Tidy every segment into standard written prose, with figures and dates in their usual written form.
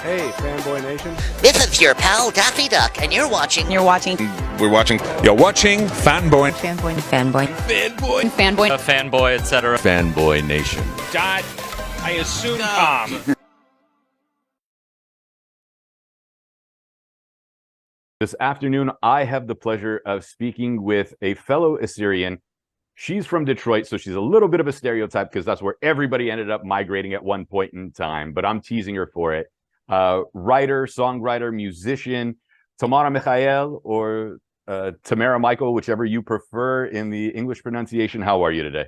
Hey, Fanboy Nation. This is your pal Daffy Duck, and you're watching. We're watching Fanboy. Fanboy, Fanboy, etc. Fanboy Nation. Dot, I assume Tom. This afternoon, I have the pleasure of speaking with a fellow Assyrian. She's from Detroit, so she's a little bit of a stereotype because that's where everybody ended up migrating at one point in time, but I'm teasing her for it. Writer, songwriter, musician, Tamara Mechael, or Tamara Mechael, whichever you prefer in the English pronunciation. How are you today?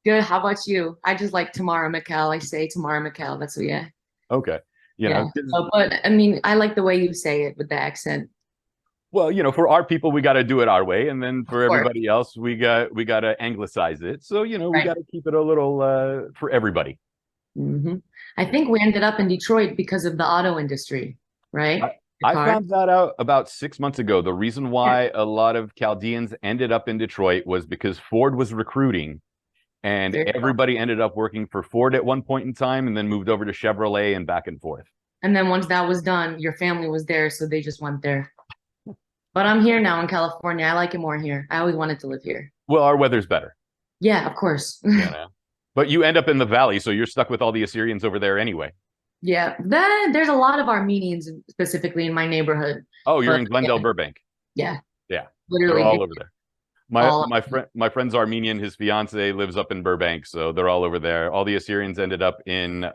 Good. How about you? I just like Tamara Mechael. I say Tamara Mechael. That's what, yeah. Okay. But I mean, I like the way you say it with the accent. Well, for our people, we got to do it our way, and then for everybody else, we got to anglicize it. So we got to keep it a little for everybody. Mm-hmm. I think we ended up in Detroit because of the auto industry, right? I found that out about 6 months ago. The reason why a lot of Chaldeans ended up in Detroit was because Ford was recruiting, and everybody ended up working for Ford at one point in time, and then moved over to Chevrolet and back and forth. And then once that was done, your family was there, so they just went there. But I'm here now in California. I like it more here. I always wanted to live here. Well, our weather's better. Yeah, of course. But you end up in the valley, so you're stuck with all the Assyrians over there anyway. Yeah, there's a lot of Armenians specifically in my neighborhood. Oh, you're in Glendale, Burbank. Yeah. Yeah. Literally. They're all over there. My friend's Armenian, his fiance lives up in Burbank, so they're all over there. All the Assyrians ended up in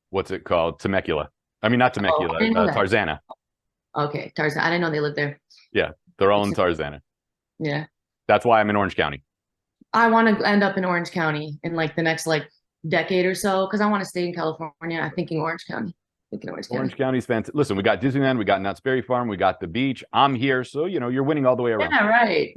what's it called? Temecula. I mean, not Temecula, Tarzana. Okay, Tarzana. I didn't know they lived there. Yeah, they're all in Tarzana. Yeah. That's why I'm in Orange County. I want to end up in Orange County in like the next decade or so because I want to stay in California. I'm thinking Orange County. Orange County's fantastic. Listen, we got Disneyland, we got Knott's Berry Farm, we got the beach. I'm here, so you're winning all the way around. Yeah, right.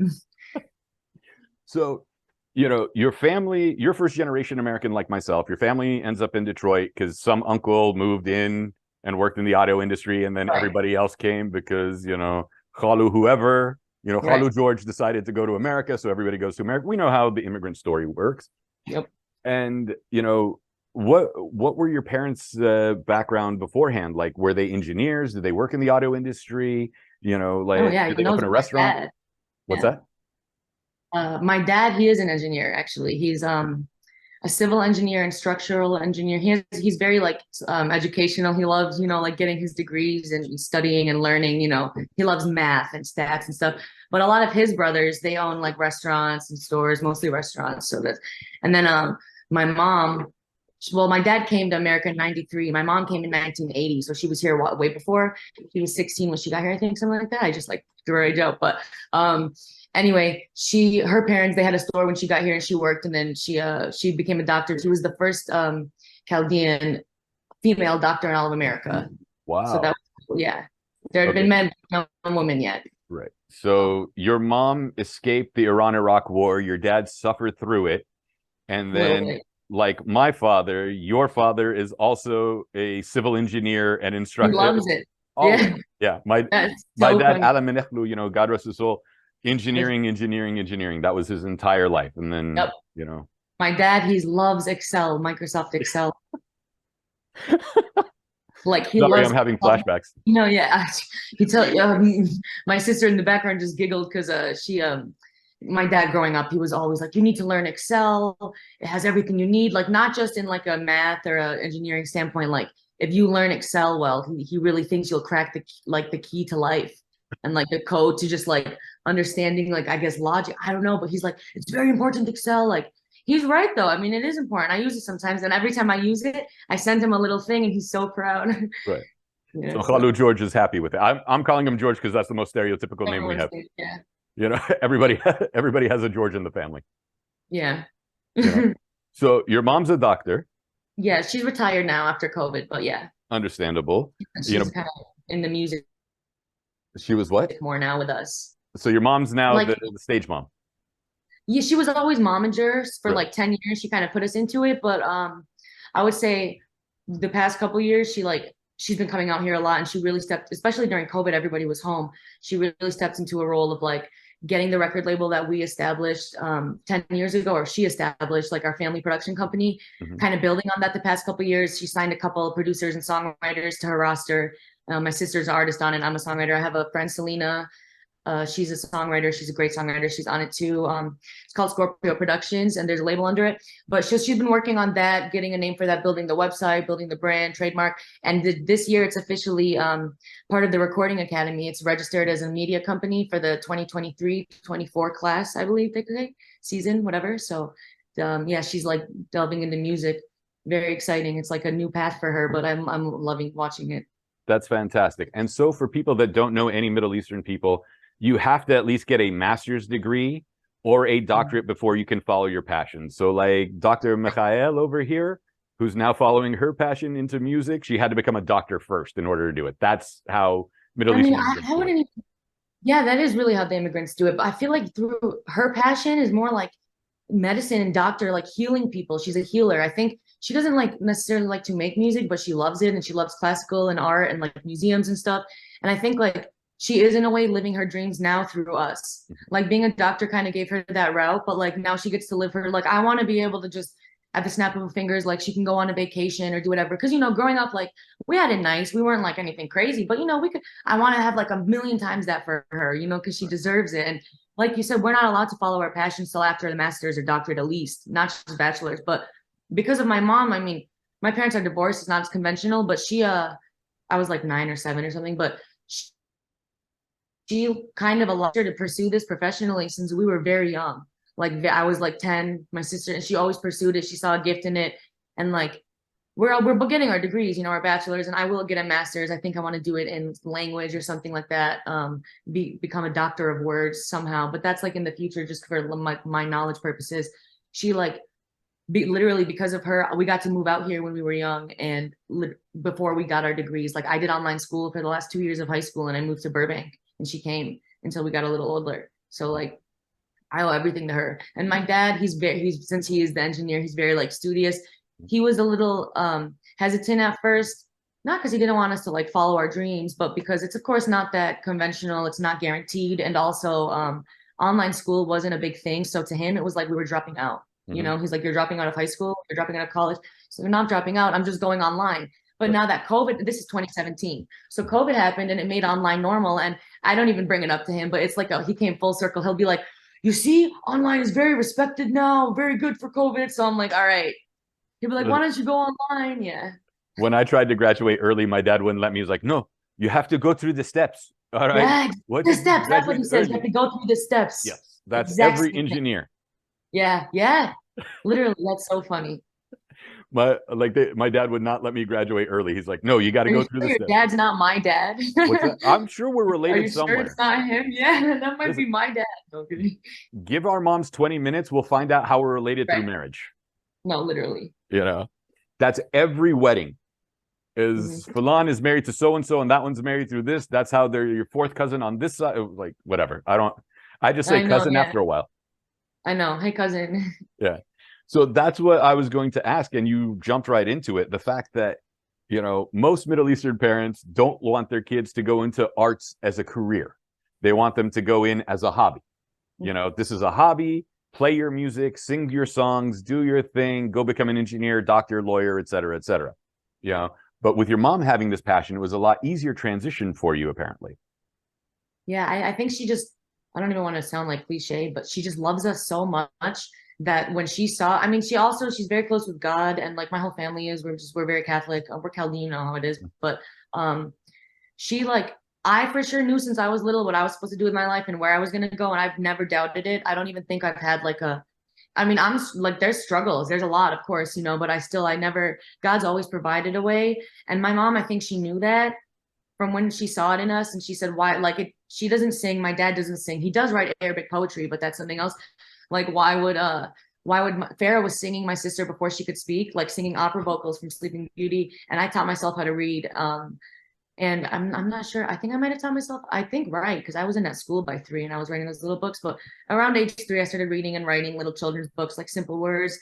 So, your family, you're first generation American like myself. Your family ends up in Detroit because some uncle moved in and worked in the auto industry, and then everybody else came because Khalu whoever. Khalu George decided to go to America, so everybody goes to America. We know how the immigrant story works. Yep. And what were your parents' background beforehand? Like, were they engineers? Did they work in the auto industry? Did they open a restaurant? What's that? My dad, he is an engineer. Actually, he's a civil engineer and structural engineer. He's very educational. He loves getting his degrees and studying and learning. He loves math and stats and stuff. But a lot of his brothers, they own like restaurants and stores, mostly restaurants. And then my mom, well, my dad came to America in '93. My mom came in 1980, so she was here way before. She was 16 when she got here, I think, something like that. I just threw her age out, but anyway, her parents, they had a store when she got here and she worked, and then she became a doctor. She was the first Chaldean female doctor in all of America. Wow. So there had been men, no women yet. Right. So your mom escaped the Iran-Iraq war. Your dad suffered through it. And then, like my father, your father is also a civil engineer and instructor. He loves it. Yeah. My dad, Ala Menechlu, God rest his soul, engineering. That was his entire life. And then, My dad, he loves Excel, Microsoft Excel. Sorry, I'm having flashbacks. My sister in the background just giggled because my dad growing up, he was always like, you need to learn Excel. It has everything you need, not just in a math or a engineering standpoint. If you learn Excel well, he really thinks you'll crack the key to life and the code to just understanding I guess logic. I don't know, but he's like, it's very important, Excel. He's right though. I mean, it is important. I use it sometimes, and every time I use it, I send him a little thing, and he's so proud. Right. So Khalu George is happy with it. I'm calling him George because that's the most stereotypical name we have. Yeah. Everybody has a George in the family. Yeah. So your mom's a doctor. Yeah, she's retired now after COVID, but yeah. Understandable. She's kind of in the music. She was what? More now with us. So your mom's now the stage mom. Yeah, she was always momager for 10 years. She kind of put us into it, but I would say the past couple years, she's been coming out here a lot, and she really stepped, especially during COVID, everybody was home. She really stepped into a role of getting the record label that we established 10 years ago, or she established, like our family production company, kind of building on that the past couple of years. She signed a couple of producers and songwriters to her roster. My sister's an artist on it. I'm a songwriter. I have a friend, Selena. She's a songwriter. She's a great songwriter. She's on it too. It's called Scorpio Productions, and there's a label under it. But she's been working on that, getting a name for that, building the website, building the brand, trademark. And this year, it's officially part of the Recording Academy. It's registered as a media company for the 2023-24 class, I believe they say, season, whatever. So, yeah, she's like delving into music. Very exciting. It's like a new path for her, but I'm loving watching it. That's fantastic. And so for people that don't know any Middle Eastern people, you have to at least get a master's degree or a doctorate before you can follow your passion. So like Dr. Mechael over here, who's now following her passion into music, she had to become a doctor first in order to do it. That's how Middle Eastern immigrants I wouldn't even, yeah, that is really how the immigrants do it. But I feel like through her passion is more like medicine and doctor, like healing people. She's a healer. I think she doesn't like necessarily like to make music, but she loves it, and she loves classical and art and like museums and stuff. And I think like she is in a way living her dreams now through us. Like being a doctor kind of gave her that route, but like now she gets to live her, like I want to be able to just at the snap of her fingers, like she can go on a vacation or do whatever. Cause you know, growing up, like we had it nice. We weren't like anything crazy, but you know, I want to have like a million times that for her, you know, cause she deserves it. And like you said, we're not allowed to follow our passions till after the master's or doctorate, at least, not just bachelor's. But because of my mom, I mean, my parents are divorced. It's not as conventional, but I was like 9 or 7 or something, but she kind of allowed her to pursue this professionally since we were very young. Like I was like 10, my sister, and she always pursued it. She saw a gift in it. And like, we're getting our degrees, you know, our bachelor's, and I will get a master's. I think I want to do it in language or something like that. Become a doctor of words somehow, but that's like in the future, just for my knowledge purposes. She like, literally because of her, we got to move out here when we were young, and before we got our degrees. Like I did online school for the last 2 years of high school, and I moved to Burbank, and she came until we got a little older. So like I owe everything to her. And my dad, since he is the engineer, he's very like studious. He was a little hesitant at first, not because he didn't want us to like follow our dreams, but because it's of course not that conventional. It's not guaranteed. And also online school wasn't a big thing. So to him, it was like we were dropping out. You know, he's like, you're dropping out of high school, you're dropping out of college. So you're not dropping out. I'm just going online. But now that COVID, this is 2017. So COVID happened and it made online normal. And I don't even bring it up to him, but it's like he came full circle. He'll be like, you see, online is very respected now, very good for COVID. So I'm like, all right. He'll be like, why don't you go online? Yeah. When I tried to graduate early, my dad wouldn't let me. He was like, no, you have to go through the steps. All right. Yeah, the steps. That's what he says. You have to go through the steps. Yes. That's every engineer. Yeah. Yeah. Literally. That's so funny. My dad would not let me graduate early. He's like, no, you got to go through the steps. Your dad's not my dad. I'm sure we're related Are you somewhere. Sure it's not him? Yeah, that might be my dad. Okay. Give our moms 20 minutes. We'll find out how we're related through marriage. No, literally. You know, that's every wedding. Fulan is married to so-and-so, and that one's married through this. That's how they're your fourth cousin on this side. Like, whatever. I just say cousin after a while. I know. Hey, cousin. Yeah. So that's what I was going to ask, and you jumped right into it. The fact that, you know, most Middle Eastern parents don't want their kids to go into arts as a career. They want them to go in as a hobby. You know, this is a hobby. Play your music, sing your songs, do your thing, go become an engineer, doctor, lawyer, et cetera, et cetera. You know, but with your mom having this passion, it was a lot easier transition for you, apparently. Yeah, I think she just, I don't even want to sound like cliche, but she just loves us so much that when she saw, I mean, she's very close with God, and like my whole family is, we're very Catholic. We're Chaldean, you know how it is, but she like, I for sure knew since I was little what I was supposed to do with my life and where I was going to go. And I've never doubted it. I don't even think I've had like I'm like, there's struggles. There's a lot, of course, you know, but God's always provided a way. And my mom, I think she knew that from when she saw it in us. And she said, she doesn't sing. My dad doesn't sing. He does write Arabic poetry, but that's something else. Like, why would Farrah was singing my sister before she could speak, like singing opera vocals from Sleeping Beauty. And I taught myself how to read. And I'm not sure. I think I might have taught myself. I think right, because I was in that school by 3 and I was writing those little books. But around age 3, I started reading and writing little children's books, like simple words,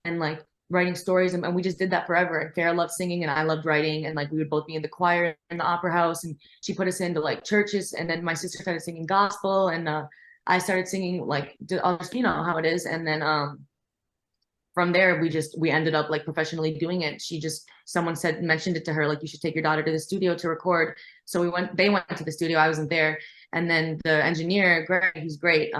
and like writing stories. And we just did that forever. And Farrah loved singing and I loved writing. And like we would both be in the choir in the opera house. And she put us into like churches. And then my sister started singing gospel. And I started singing like, you know how it is. And then from there, we ended up like professionally doing it. Someone mentioned it to her, like, you should take your daughter to the studio to record. So they went to the studio. I wasn't there. And then the engineer, Greg, he's great.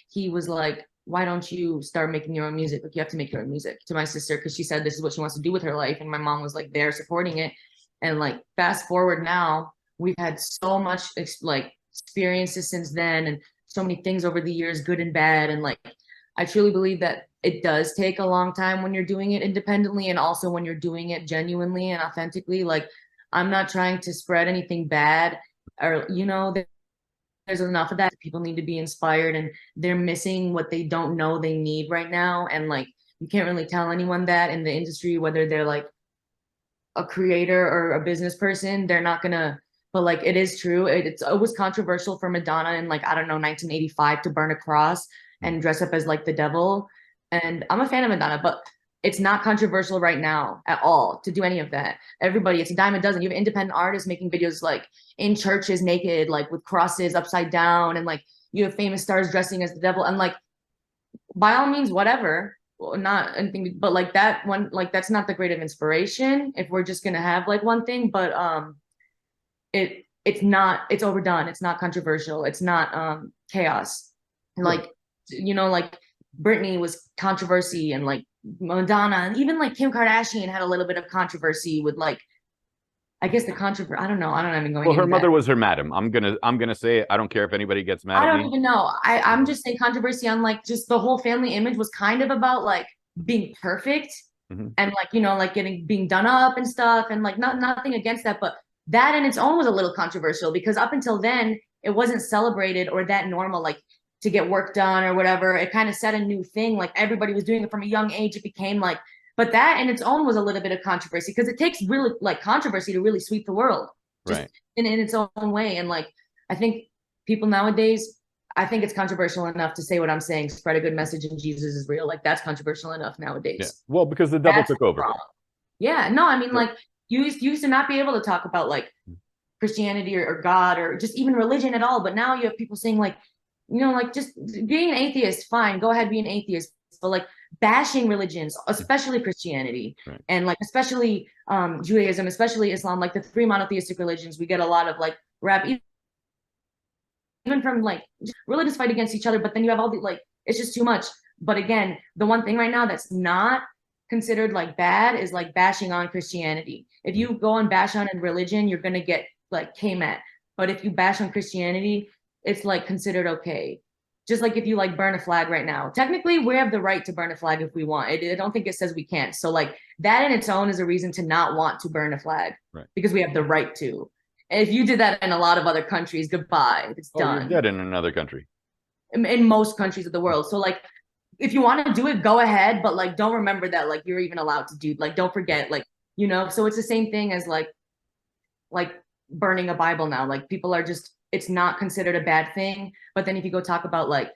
He was like, why don't you start making your own music? Like, you have to make your own music, to my sister, because she said this is what she wants to do with her life. And my mom was like there supporting it. And like, fast forward now, we've had so much like experiences since then, and so many things over the years, good and bad. And like, I truly believe that it does take a long time when you're doing it independently, and also when you're doing it genuinely and authentically. Like, I'm not trying to spread anything bad, or, you know, there's enough of that. People need to be inspired, and they're missing what they don't know they need right now. And like, you can't really tell anyone that in the industry, whether they're like a creator or a business person, they're not gonna. But like, it is true. It was controversial for Madonna in like, I don't know, 1985 to burn a cross and dress up as like the devil. And I'm a fan of Madonna, but it's not controversial right now at all to do any of that. Everybody, it's a dime a dozen. You have independent artists making videos like in churches naked, like with crosses upside down, and like you have famous stars dressing as the devil. And like, by all means, whatever. Well, not anything, but like that one, like that's not the great of inspiration if we're just gonna have like one thing. But it's overdone. It's not controversial. It's not chaos. Like, you know, like Britney was controversy, and like Madonna, and even like Kim Kardashian had a little bit of controversy with like, I guess the controversy. I don't know. I don't even go. Well, her mother was her madam. I'm gonna say it. I don't care if anybody gets mad I at don't me. even know. I'm just saying controversy on like just the whole family image was kind of about like being perfect, and like, you know, like being done up and stuff, and like nothing against that, but that in its own was a little controversial, because up until then it wasn't celebrated or that normal, like to get work done or whatever. It kind of set a new thing. Like, everybody was doing it from a young age. It became like, but that in its own was a little bit of controversy, because it takes really like controversy to really sweep the world, just Right. in its own way. And like, I think people nowadays, I think it's controversial enough to say what I'm saying, spread a good message and Jesus is real. Like, that's controversial enough nowadays. Yeah. Well, because the devil took over. Yeah, no, I mean, like, you used to not be able to talk about like Christianity or God or just even religion at all. But now you have people saying like, you know, like, just being an atheist, fine, go ahead, be an atheist. But like, bashing religions, especially Christianity, and like especially Judaism, especially Islam, like the three monotheistic religions, we get a lot of like rap, even from like religious fight against each other. But then you have all the like, it's just too much. But again, the one thing right now that's not considered like bad is like bashing on Christianity. If you go and bash on a religion, you're gonna get like came at. But if you bash on Christianity, it's like considered okay. Just like if you like burn a flag right now, technically we have the right to burn a flag if we want. I don't think it says we can't. So like, that in its own is a reason to not want to burn a flag, because we have the right to. If you did that in a lot of other countries, goodbye, it's done. You're dead in another country. In most countries of the world. So like, if you want to do it, go ahead, but like, don't remember that like you're even allowed to do, like, don't forget, like, you know. So it's the same thing as like burning a Bible now. Like, people are just, it's not considered a bad thing. But then if you go talk about like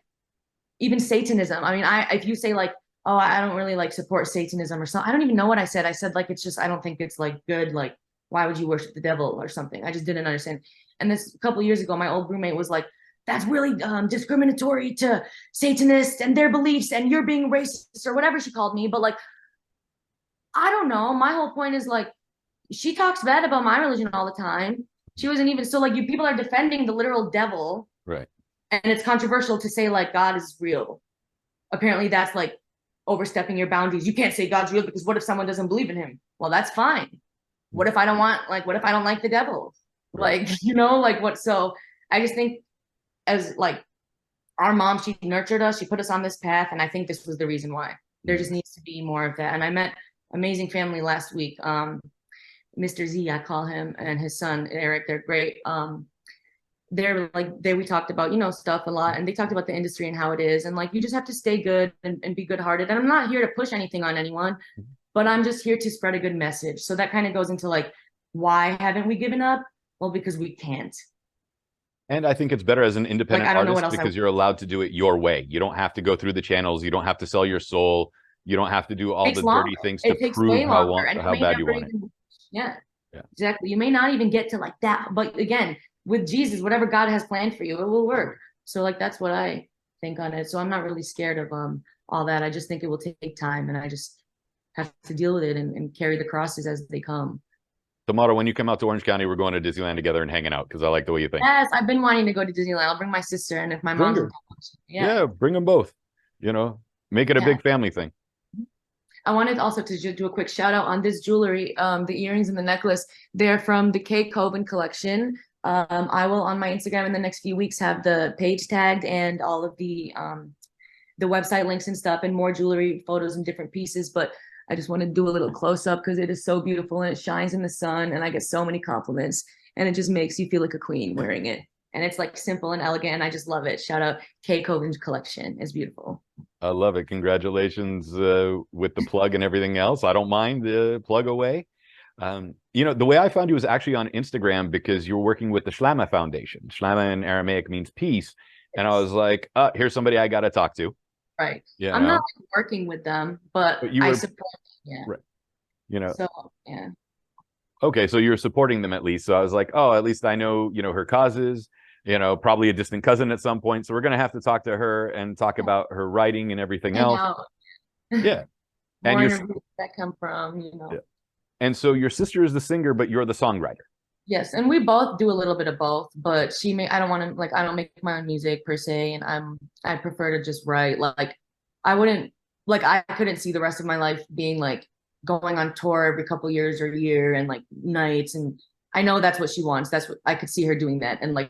even Satanism, I mean, if you say like, oh, I don't really like support Satanism or something, I don't even know what I said. I said like, it's just, I don't think it's like good. Like, why would you worship the devil or something? I just didn't understand. And this a couple of years ago, my old roommate was like, that's really discriminatory to Satanists and their beliefs, and you're being racist, or whatever she called me. But like, I don't know. My whole point is like, she talks bad about my religion all the time. She wasn't even, so like, you people are defending the literal devil. Right. And it's controversial to say like God is real. Apparently that's like overstepping your boundaries. You can't say God's real, because what if someone doesn't believe in him? Well, that's fine. What if I don't like the devil? Right. Like, you know, like what? So I just think, as like our mom, she nurtured us, she put us on this path. And I think this was the reason why. There just needs to be more of that. And I met amazing family last week. Mr. Z, I call him, and his son, Eric, they're great. We talked about, you know, stuff a lot, and they talked about the industry and how it is. And like, you just have to stay good and be good hearted. And I'm not here to push anything on anyone, but I'm just here to spread a good message. So that kind of goes into like, why haven't we given up? Well, because we can't. And I think it's better as an independent artist because you're allowed to do it your way. You don't have to go through the channels. You don't have to sell your soul. You don't have to do all the dirty things to prove how bad you want it. Yeah, exactly. You may not even get to like that. But again, with Jesus, whatever God has planned for you, it will work. So like that's what I think on it. So I'm not really scared of all that. I just think it will take time, and I just have to deal with it and carry the crosses as they come. Tomorrow, when you come out to Orange County, we're going to Disneyland together and hanging out because I like the way you think. Yes, I've been wanting to go to Disneyland. I'll bring my sister, and if my Bring mom's her. yeah. Bring them both. You know, make it a Yeah. big family thing. I wanted also to do a quick shout out on this jewelry, the earrings and the necklace. They're from the K. Coben collection. I will on my Instagram in the next few weeks have the page tagged and all of the website links and stuff, and more jewelry photos and different pieces. But I just want to do a little close up because it is so beautiful and it shines in the sun, and I get so many compliments, and it just makes you feel like a queen wearing it. And it's like simple and elegant, and I just love it. Shout out K. Coven's collection. It's beautiful. I love it. Congratulations with the plug and everything else. I don't mind the plug away. You know, the way I found you was actually on Instagram because you were working with the Shlama Foundation. Shlama in Aramaic means peace. And I was like, here's somebody I got to talk to. Right. You I'm know? not like, working with them, but you I were, support them. Yeah. right. You know. So, yeah. Okay, so you're supporting them at least. So I was like, oh, at least I know, you know, her causes, you know, probably a distant cousin at some point. So we're going to have to talk to her and talk about her writing and everything else. More Yeah. And interviews that come from, you know. Yeah. And so your sister is the singer, but you're the songwriter. Yes, and we both do a little bit of both, but I don't want to like I don't make my own music per se, and I prefer to just write. Like I wouldn't like I couldn't see the rest of my life being like going on tour every couple years or year and like nights, and I know that's what she wants. That's what I could see her doing that and like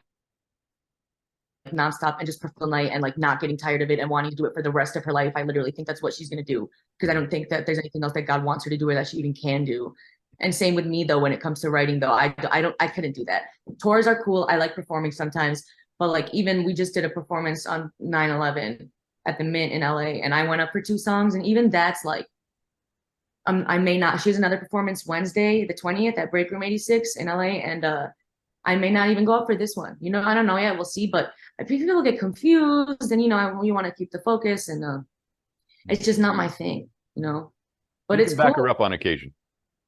nonstop and just perfect night and like not getting tired of it and wanting to do it for the rest of her life. I literally think that's what she's gonna do because I don't think that there's anything else that God wants her to do or that she even can do. And same with me though, when it comes to writing though, I couldn't do that. Tours are cool. I like performing sometimes, but like even we just did a performance on 9/11 at the Mint in LA, and I went up for 2 songs, and even that's like, I may not. She has another performance Wednesday, the 20th at Break Room 86 in LA, and I may not even go up for this one. You know, I don't know yet. We'll see. But if people get confused, and you know, you want to keep the focus, and it's just not my thing. You know, but it's back cool. her up on occasion.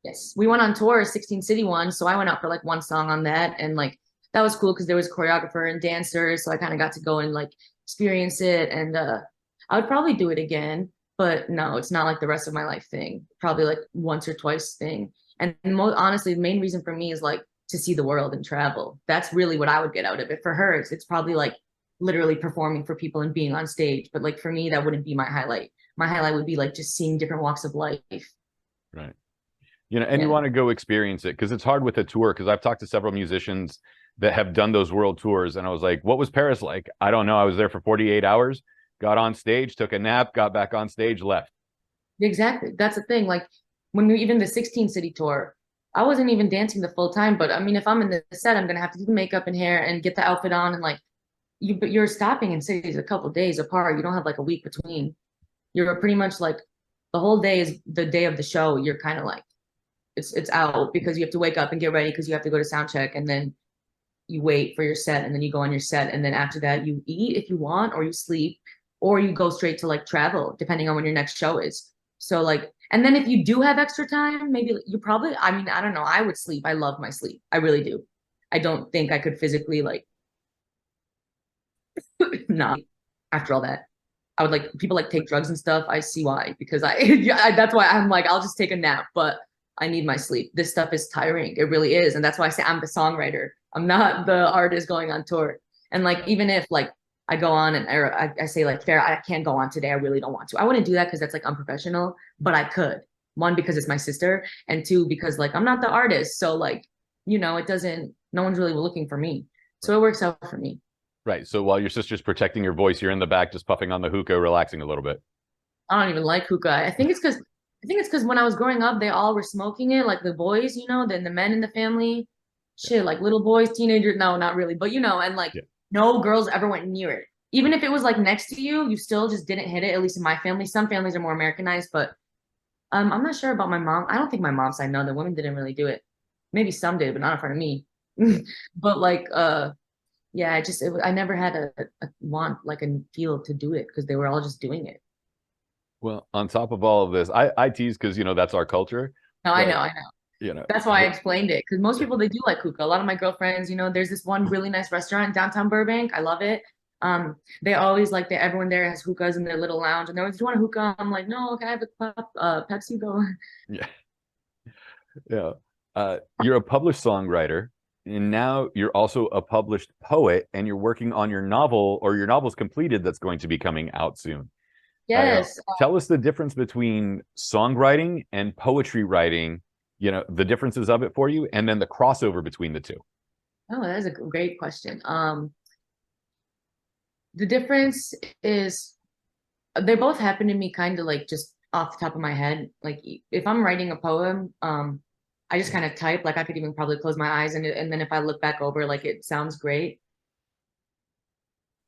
Yes, we went on tour, 16 City one, so I went out for like 1 song on that, and like that was cool because there was a choreographer and dancers, so I kind of got to go and like experience it, and I would probably do it again, but no, it's not like the rest of my life thing. Probably like once or twice thing, and honestly, the main reason for me is like to see the world and travel. That's really what I would get out of it. For her, it's probably like literally performing for people and being on stage, but like for me, that wouldn't be my highlight. My highlight would be like just seeing different walks of life. Right. You know, and you want to go experience it because it's hard with a tour. Because I've talked to several musicians that have done those world tours, and I was like, "What was Paris like?" I don't know. I was there for 48 hours, got on stage, took a nap, got back on stage, left. Exactly. That's the thing. Like when we even the 16 city tour, I wasn't even dancing the full time. But I mean, if I'm in the set, I'm gonna have to do the makeup and hair and get the outfit on, and like but you're stopping in cities a couple days apart. You don't have like a week between. You're pretty much like the whole day is the day of the show. You're kind of like it's out because you have to wake up and get ready because you have to go to sound check, and then you wait for your set, and then you go on your set, and then after that you eat if you want, or you sleep, or you go straight to like travel depending on when your next show is. So like, and then if you do have extra time, maybe you probably, I mean, I don't know, I would sleep. I love my sleep. I really do. I don't think I could physically like not after all that. I would like people like take drugs and stuff. I see why, because that's why I'm like, I'll just take a nap, but I need my sleep. This stuff is tiring. It really is. And that's why I say I'm the songwriter. I'm not the artist going on tour. And like, even if like I go on and I say like, Farrah, I can't go on today. I really don't want to. I wouldn't do that because that's like unprofessional, but I could. 1, because it's my sister, and 2, because like I'm not the artist. So like, you know, no one's really looking for me. So it works out for me. Right. So while your sister's protecting your voice, you're in the back just puffing on the hookah, relaxing a little bit. I don't even like hookah. I think it's because when I was growing up, they all were smoking it, like the boys, you know, then the men in the family. Shit, like little boys, teenagers. No, not really. But you know, and like no girls ever went near it. Even if it was like next to you, you still just didn't hit it, at least in my family. Some families are more Americanized, but I'm not sure about my mom. I don't think my mom side, no, the women didn't really do it. Maybe some did, but not in front of me. But like yeah, I never had a want like a feel to do it because they were all just doing it. Well, on top of all of this, I tease because, you know, that's our culture. No, But, I know. you know, That's why I explained it, because most people, they do like hookah. A lot of my girlfriends, you know, there's this one really nice restaurant in downtown Burbank. I love it. They always like everyone there has hookahs in their little lounge, and they're always, do you want a hookah? I'm like, no, can I have a Pepsi though? Yeah. Yeah. You're a published songwriter, and now you're also a published poet, and you're working on your novel, or your novel's completed, that's going to be coming out soon. Yes. Tell us the difference between songwriting and poetry writing, the differences of it for you, and then the crossover between the two. Oh, that is a great question. The difference is they both happen to me kind of like just off the top of my head. Like if I'm writing a poem, I just kind of type, like I could even probably close my eyes and then if I look back over, like it sounds great.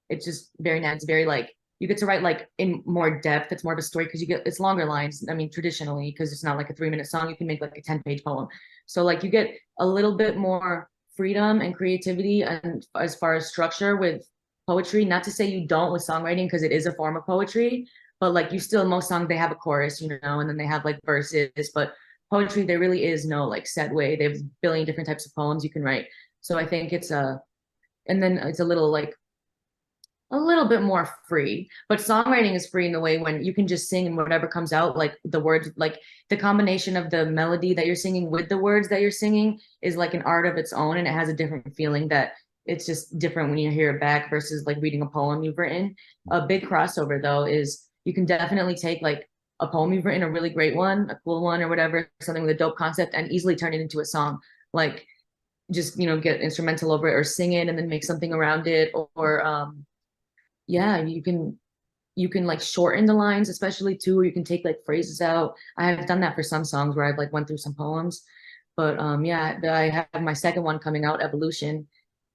It's just very nice. It's very like you get to write like in more depth. It's more of a story because it's longer lines. I mean, traditionally, because it's not like a 3-minute song, you can make like a 10-page poem. So like you get a little bit more freedom and creativity and as far as structure with poetry. Not to say you don't with songwriting, because it is a form of poetry, but like you still, most songs they have a chorus, and then they have like verses. But poetry, there really is no like set way. They have a billion different types of poems you can write. So I think and then it's a little bit more free, but songwriting is free in the way when you can just sing and whatever comes out, like the words, like the combination of the melody that you're singing with the words that you're singing is like an art of its own, and it has a different feeling that it's just different when you hear it back versus like reading a poem you've written. A big crossover though is you can definitely take like a poem you've written, a really great one, a cool one or whatever, something with a dope concept, and easily turn it into a song. Like just get instrumental over it or sing it and then make something around it, or yeah, you can like shorten the lines, especially too, or you can take like phrases out. I have done that for some songs where I've like went through some poems. But yeah, I have my second one coming out, Evolution,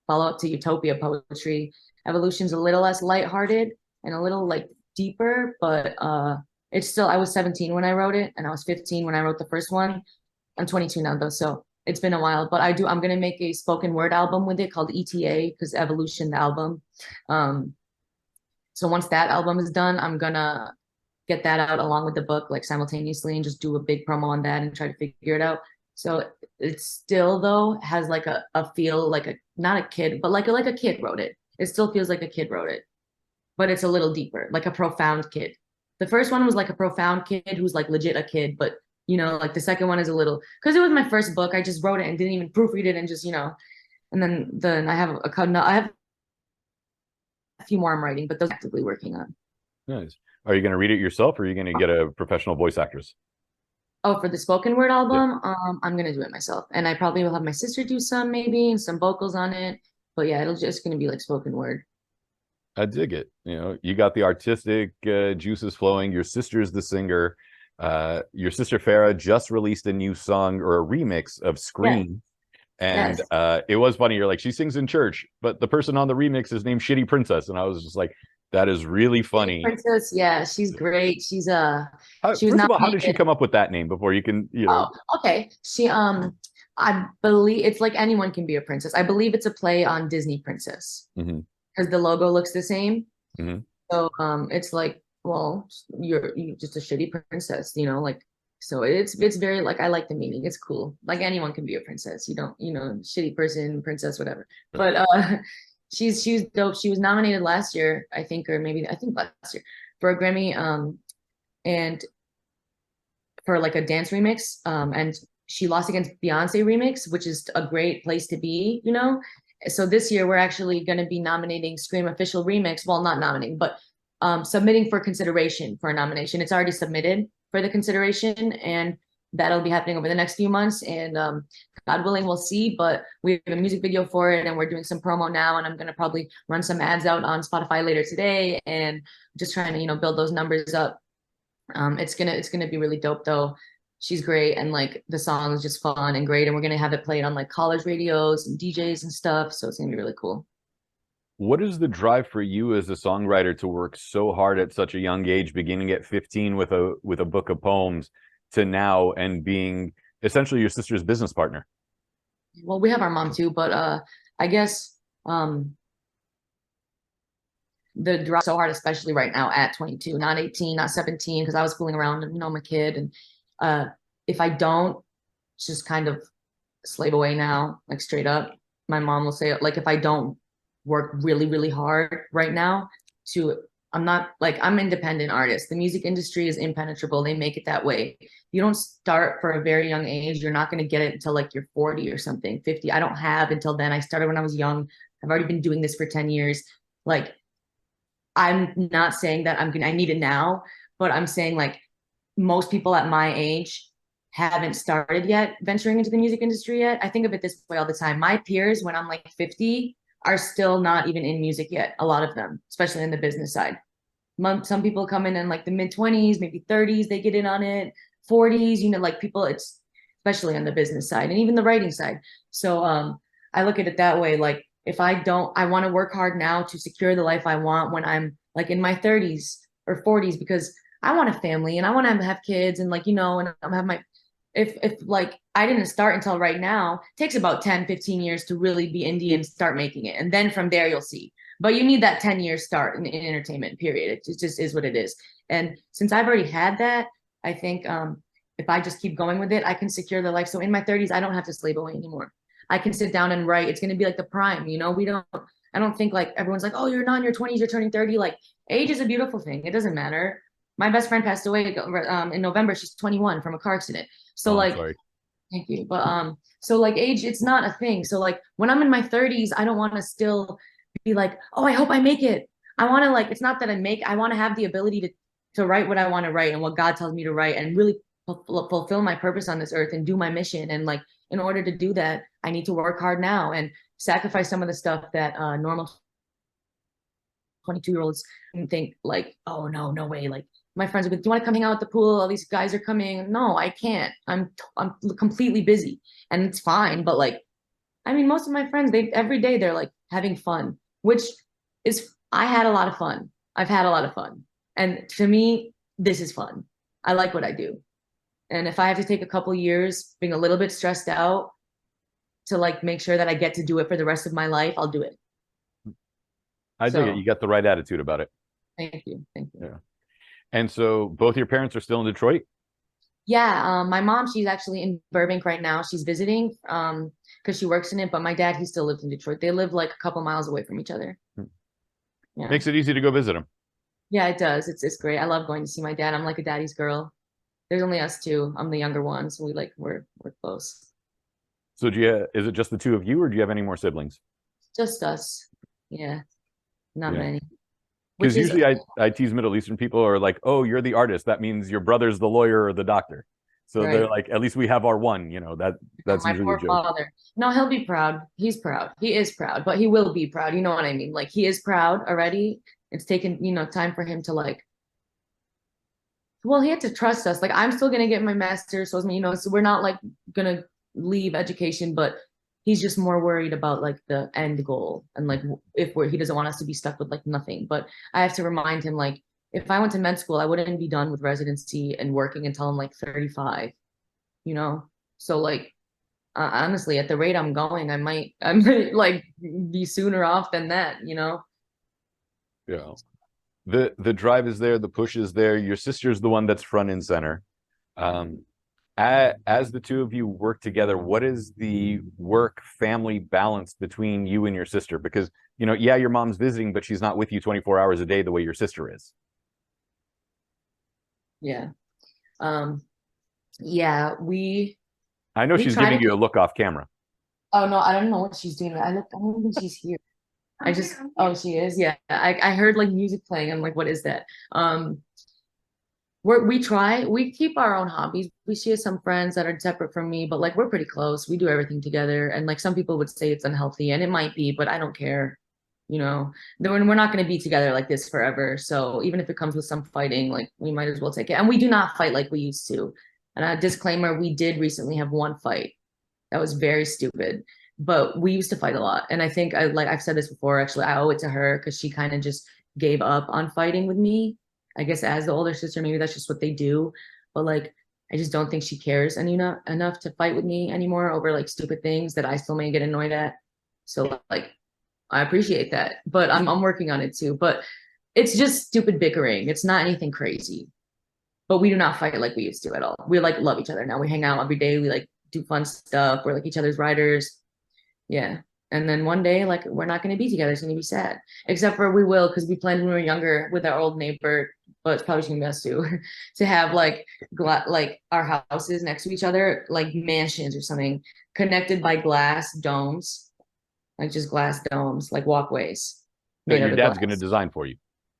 follow up to Utopia poetry. Evolution's a little less lighthearted and a little like deeper, but it's still, I was 17 when I wrote it, and I was 15 when I wrote the first one. I'm 22 now though, so it's been a while. But I'm gonna make a spoken word album with it called ETA, because Evolution, the album. So once that album is done, I'm gonna get that out along with the book, like simultaneously, and just do a big promo on that and try to figure it out. So it still though has like a feel like not a kid, but like a kid wrote it. It still feels like a kid wrote it, but it's a little deeper, like a profound kid. The first one was like a profound kid who's like legit a kid, but like the second one is a little, because it was my first book. I just wrote it and didn't even proofread it, and just and then I have a few more I'm writing, but those I'm actively working on. Nice. Are you going to read it yourself, or are you going to get a professional voice actress? Oh, for the spoken word album, I'm gonna do it myself, and I probably will have my sister do some, maybe, and some vocals on it. But yeah, it'll just gonna be like spoken word. I dig it. You got the artistic juices flowing. Your sister's the singer. Your sister Farrah just released a new song, or a remix of Scream. And Yes. it was funny. You're like, she sings in church, but the person on the remix is named Sh-tty Princess. And I was just like, that is really funny. Princess, yeah, she's great. She was First of all, how did she nominated. come up with that name before you can, Oh, okay. I believe it's like anyone can be a princess. I believe it's a play on Disney Princess, Mhm, because the logo looks the same. mhm. So it's like, well, you're just a shitty princess, like. So it's very like, I like the meaning. It's cool. Like anyone can be a princess. You don't, shitty person, princess, whatever. But she's dope. She was nominated last year, I think, or maybe I think last year for a Grammy, and for like a dance remix. And she lost against Beyonce remix, which is a great place to be. So this year we're actually going to be nominating Scream official remix. Well, not nominating, but submitting for consideration for a nomination. It's already submitted for the consideration, and that'll be happening over the next few months. And God willing, we'll see. But we have a music video for it, and we're doing some promo now. And I'm gonna probably run some ads out on Spotify later today, and just trying to build those numbers up. It's gonna be really dope though. She's great, and like the song is just fun and great, and we're gonna have it played on like college radios and DJs and stuff. So it's gonna be really cool. What is the drive for you as a songwriter to work so hard at such a young age, beginning at 15 with a book of poems, to now and being essentially your sister's business partner? Well, we have our mom too, but I guess the drive so hard, especially right now at 22, not 18, not 17, because I was fooling around and I'm a kid, and if I don't just kind of slave away now, like straight up, my mom will say like if I don't work really, really hard right now to, I'm not like, I'm an independent artist. The music industry is impenetrable. They make it that way. You don't start for a very young age. You're not going to get it until like you're 40 or something, 50. I don't have until then. I started when I was young. I've already been doing this for 10 years. Like, I'm not saying that I need it now, but I'm saying like most people at my age haven't started yet venturing into the music industry yet. I think of it this way all the time. My peers, when I'm like 50, are still not even in music yet. A lot of them, especially in the business side. Some people come in like the mid 20s, maybe 30s, they get in on it, 40s, you know, like people, it's especially on the business side and even the writing side. So I look at it that way. Like, if I don't, I want to work hard now to secure the life I want when I'm like in my 30s or 40s, because I want a family and I want to have kids and like, you know, and I have my, if like I didn't start until right now, it takes about 10, 15 years to really be indie and start making it. And then from there, you'll see. But you need that 10-year start in entertainment, period. It just is what it is. And since I've already had that, I think if I just keep going with it, I can secure the life. So in my 30s, I don't have to slave away anymore. I can sit down and write. It's going to be like the prime, you know, I don't think like everyone's like, oh, you're not in your 20s, you're turning 30. Like, age is a beautiful thing. It doesn't matter. My best friend passed away in November. She's 21 from a car accident. So like, sorry. Thank you. But so like age, it's not a thing. So like when I'm in my 30s, I don't want to still be like, oh, I hope I make it. I want to like, it's not that I want to have the ability to write what I want to write and what God tells me to write and really fulfill my purpose on this earth and do my mission. And like, in order to do that, I need to work hard now and sacrifice some of the stuff that normal 22-year-olds think like, oh no, no way. Like my friends would be, do you want to come hang out at the pool? All these guys are coming. No, I can't. I'm completely busy and it's fine. But like, I mean, most of my friends, every day they're like having fun, which is, I had a lot of fun. I've had a lot of fun. And to me, this is fun. I like what I do. And if I have to take a couple years being a little bit stressed out to like make sure that I get to do it for the rest of my life, I'll do it. I dig it. You got the right attitude about it. Thank you. Thank you. Yeah. And so both your parents are still in Detroit? Yeah. My mom, she's actually in Burbank right now. She's visiting because she works in it. But my dad, he still lives in Detroit. They live like a couple miles away from each other. Yeah. Makes it easy to go visit him. Yeah, it does. It's great. I love going to see my dad. I'm like a daddy's girl. There's only us two. I'm the younger one, so we're close. So is it just the two of you, or do you have any more siblings? Just us. Yeah, not many. Because usually I tease Middle Eastern people are like, oh, you're the artist. That means your brother's the lawyer or the doctor. So they're like, at least we have our one. You know, that's my usually poor the joke. father. No, he'll be proud. He's proud. He is proud, but he will be proud. You know what I mean? Like he is proud already. It's taken, you know, time for him to like. Well, he had to trust us. Like I'm still gonna get my master's, so you know, so we're not like gonna leave education, but he's just more worried about like the end goal and like if he doesn't want us to be stuck with like nothing. But I have to remind him like if I went to med school, I wouldn't be done with residency and working until I'm like 35, you know? So like honestly, at the rate I'm going, I might like be sooner off than that, you know? Yeah. The drive is there, the push is there. Your sister's the one that's front and center. As the two of you work together, what is the work-family balance between you and your sister? Because, you know, yeah, your mom's visiting, but she's not with you 24 hours a day the way your sister is. Yeah. Yeah, I know she's giving you a look off camera. Oh, no, I don't know what she's doing. I don't think she's here. Oh, she is. Yeah. I heard like music playing. I'm like, what is that? We keep our own hobbies. She has some friends that are separate from me, but like we're pretty close. We do everything together. And like some people would say it's unhealthy, and it might be, but I don't care. You know, we're not going to be together like this forever. So even if it comes with some fighting, like we might as well take it. And we do not fight like we used to. And a disclaimer, we did recently have one fight that was very stupid, but we used to fight a lot. And I think I've said this before, actually, I owe it to her because she kind of just gave up on fighting with me. I guess as the older sister, maybe that's just what they do. But like, I just don't think she cares enough to fight with me anymore over like stupid things that I still may get annoyed at. So like, I appreciate that, but I'm working on it too. But it's just stupid bickering. It's not anything crazy. But we do not fight like we used to at all. We like love each other now. We hang out every day. We like do fun stuff. We're like each other's riders. Yeah. And then one day, like, we're not going to be together. It's going to be sad. Except for we will, because we planned when we were younger with our old neighbor, but it's probably going to be us too, to have like like our houses next to each other, like mansions or something, connected by glass domes, like just glass domes, like walkways that made your out of dad's glass. going to design for you.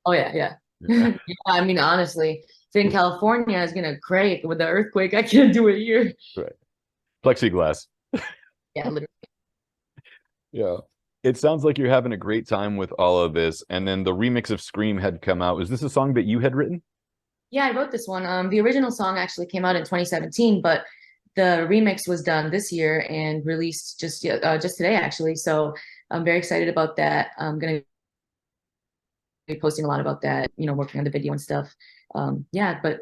Oh yeah, yeah. Yeah. Yeah, I mean, honestly, if in California is gonna crack with the earthquake, I can't do it here. Right. Plexiglass. Yeah, literally. Yeah. It sounds like you're having a great time with all of this. And then the remix of Scream had come out. Is this a song that you had written? Yeah, I wrote this one. The original song actually came out in 2017, but the remix was done this year and released just today, actually. So I'm very excited about that. I'm gonna be posting a lot about that, working on the video and stuff. Yeah, but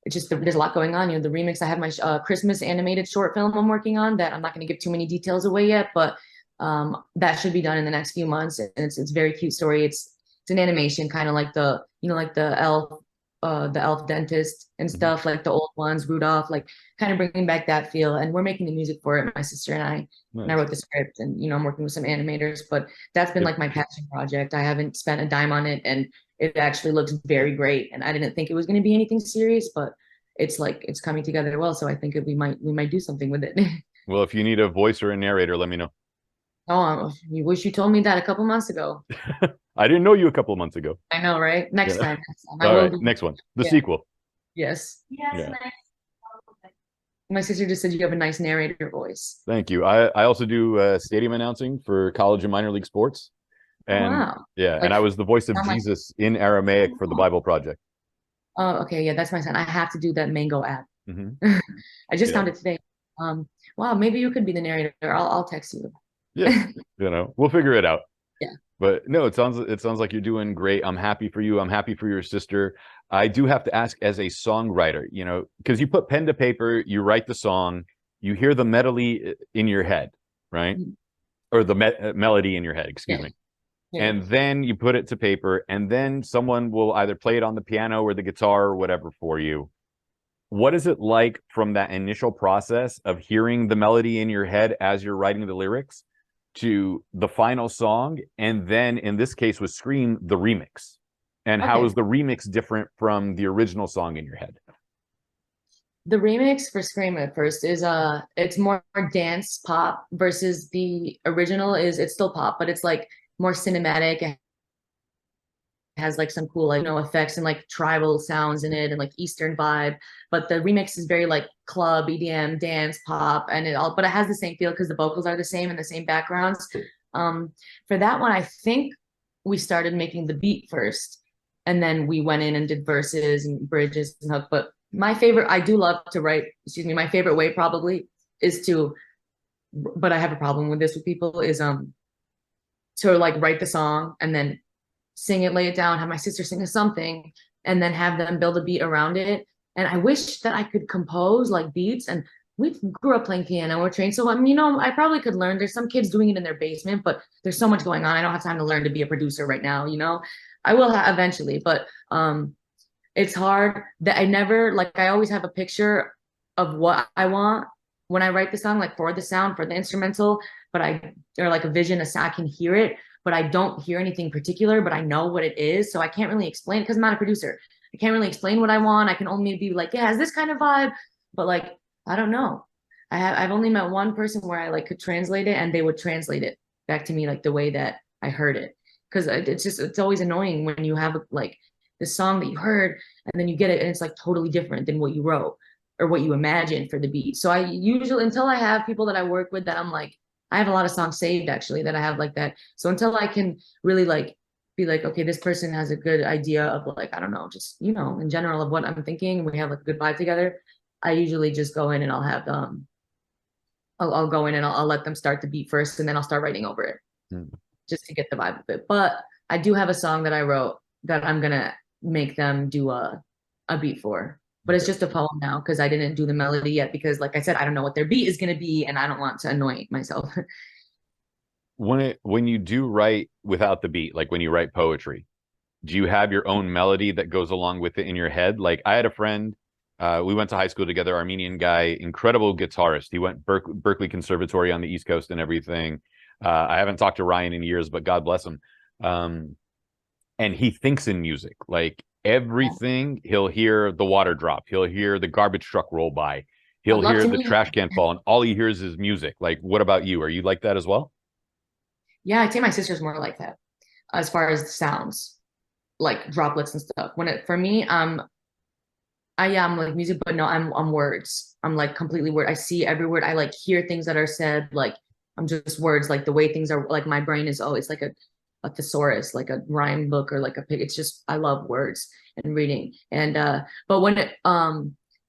it's just there's a lot going on. The remix. I have my Christmas animated short film I'm working on that I'm not going to give too many details away yet, but that should be done in the next few months. And it's a very cute story. It's an animation, kind of like like the elf dentist and stuff, like the old ones, Rudolph, like kind of bringing back that feel. And we're making the music for it, my sister and I. Nice. And I wrote the script, and I'm working with some animators, but that's been like my passion project. I haven't spent a dime on it, and it actually looks very great. And I didn't think it was going to be anything serious, but it's coming together well. So I think we might do something with it. Well, if you need a voice or a narrator, let me know. Oh, you wish you told me that a couple months ago. I didn't know you a couple of months ago. I know, right? Next time. All right, next one. The sequel. Yes. Yeah. My sister just said you have a nice narrator voice. Thank you. I also do stadium announcing for college and minor league sports. And wow. Yeah, and I was the voice of Jesus in Aramaic for the Bible Project. Oh, okay. Yeah, that's my son. I have to do that Mango app. Mm-hmm. I just found it today. Wow, maybe you could be the narrator. I'll text you. Yeah, we'll figure it out. Yeah. But no, it sounds like you're doing great. I'm happy for you. I'm happy for your sister. I do have to ask, as a songwriter, because you put pen to paper, you write the song, you hear the melody in your head, right? Mm-hmm. Or the melody in your head, excuse me. Yeah. And then you put it to paper, and then someone will either play it on the piano or the guitar or whatever for you. What is it like from that initial process of hearing the melody in your head as you're writing the lyrics to the final song, and then in this case with Scream, the remix? And how is the remix different from the original song in your head? The remix for Scream at first is it's more dance pop versus the original it's still pop, but it's like more cinematic. It has like some cool effects and like tribal sounds in it and like Eastern vibe. But the remix is very like club, EDM, dance, pop, and but it has the same feel because the vocals are the same and the same backgrounds. For that one, I think we started making the beat first, and then we went in and did verses and bridges and hook. But my favorite, I do love to write, my favorite way probably is to, but I have a problem with this with people, is to like write the song and then sing it, lay it down, have my sister sing something, and then have them build a beat around it. And I wish that I could compose like beats, and we grew up playing piano, we're trained. So I probably could learn. There's some kids doing it in their basement, but there's so much going on. I don't have time to learn to be a producer right now. I will eventually, but it's hard that I always have a picture of what I want when I write the song, like for the sound, for the instrumental, or like a vision, I can hear it, but I don't hear anything particular, but I know what it is. So I can't really explain it because I'm not a producer. I can't really explain what I want. I can only be like, yeah, it has this kind of vibe, but like, I don't know. I've only met one person where I like could translate it, and they would translate it back to me like the way that I heard it. Because it's always annoying when you have like the song that you heard and then you get it and it's like totally different than what you wrote or what you imagined for the beat. So I usually, until I have people that I work with that I'm like, I have a lot of songs saved actually that I have like that. So until I can really like be like, okay, this person has a good idea of like, I don't know, just, in general of what I'm thinking, and we have like a good vibe together, I usually just go in and I'll have I'll go in and I'll let them start the beat first, and then I'll start writing over it just to get the vibe of it. But I do have a song that I wrote that I'm gonna make them do a beat for, but it's just a poem now because I didn't do the melody yet, because like I said, I don't know what their beat is gonna be and I don't want to annoy myself. When you do write without the beat, like when you write poetry, do you have your own melody that goes along with it in your head? Like I had a friend, we went to high school together, Armenian guy, incredible guitarist. He went Berkeley Conservatory on the East Coast and everything. I haven't talked to Ryan in years, but God bless him. And he thinks in music, like everything. He'll hear the water drop. He'll hear the garbage truck roll by. He'll hear the trash can fall, and all he hears is music. Like, what about you? Are you like that as well? Yeah, I'd say my sister's more like that as far as the sounds, like droplets and stuff. For me, I'm like music, but no, I'm words. I'm like completely word. I see every word. I like hear things that are said. Like I'm just words. Like the way things are. Like my brain is always like a thesaurus, like a rhyme book or like a pig. It's just I love words and reading. And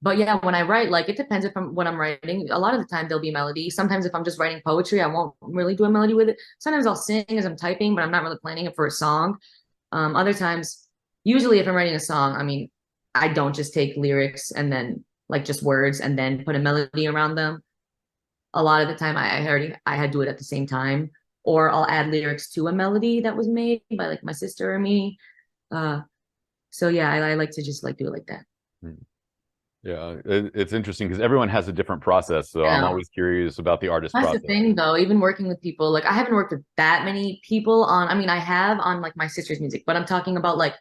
but yeah, when I write, like it depends if what I'm writing. A lot of the time there'll be melody. Sometimes if I'm just writing poetry, I won't really do a melody with it. Sometimes I'll sing as I'm typing, but I'm not really planning it for a song. Other times, usually if I'm writing a song, I mean, I don't just take lyrics and then like just words and then put a melody around them. A lot of the time I had to do it at the same time, or I'll add lyrics to a melody that was made by like my sister or me. So yeah, I like to just like do it like that. Yeah, it's interesting because everyone has a different process. So I'm always curious about the artist That's process. the thing though, even working with people, like I haven't worked with that many people on, I mean, I have on like my sister's music, but I'm talking about like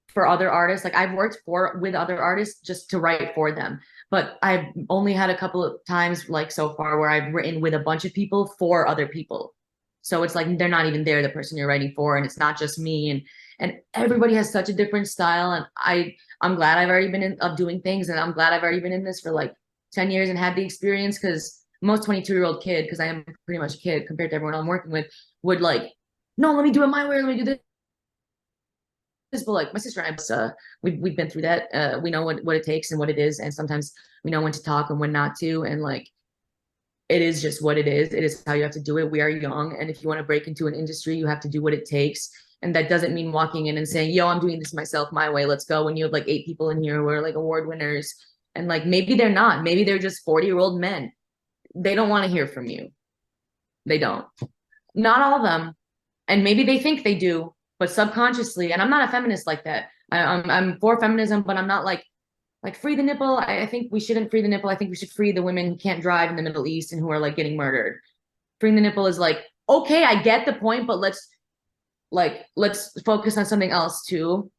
for other artists. Like I've worked with other artists just to write for them, but I've only had a couple of times like so far where I've written with a bunch of people for other people. So it's like they're not even there, the person you're writing for, and it's not just me. And everybody has such a different style. And I'm glad I've already been of doing things, and I'm glad I've already been in this for like 10 years and had the experience, because most 22-year-old kid, because I am pretty much a kid compared to everyone I'm working with, would like, no, let me do it my way, let me do this. But like my sister and I, we've been through that. We know what it takes and what it is, and sometimes we know when to talk and when not to, and like it is just what it is. It is how you have to do it. We are young, and if you want to break into an industry, you have to do what it takes. And that doesn't mean walking in and saying, yo, I'm doing this myself my way, let's go, when you have like 8 people in here who are like award winners, and like maybe they're not, maybe they're just 40-year-old men. They don't want to hear from you. They don't. Not all of them. And maybe they think they do, but subconsciously. And I'm not a feminist like that. I'm for feminism, but I'm not like free the nipple. I think we shouldn't free the nipple. I think we should free the women who can't drive in the Middle East and who are like getting murdered. Freeing the nipple is like, okay, I get the point, but let's focus on something else too.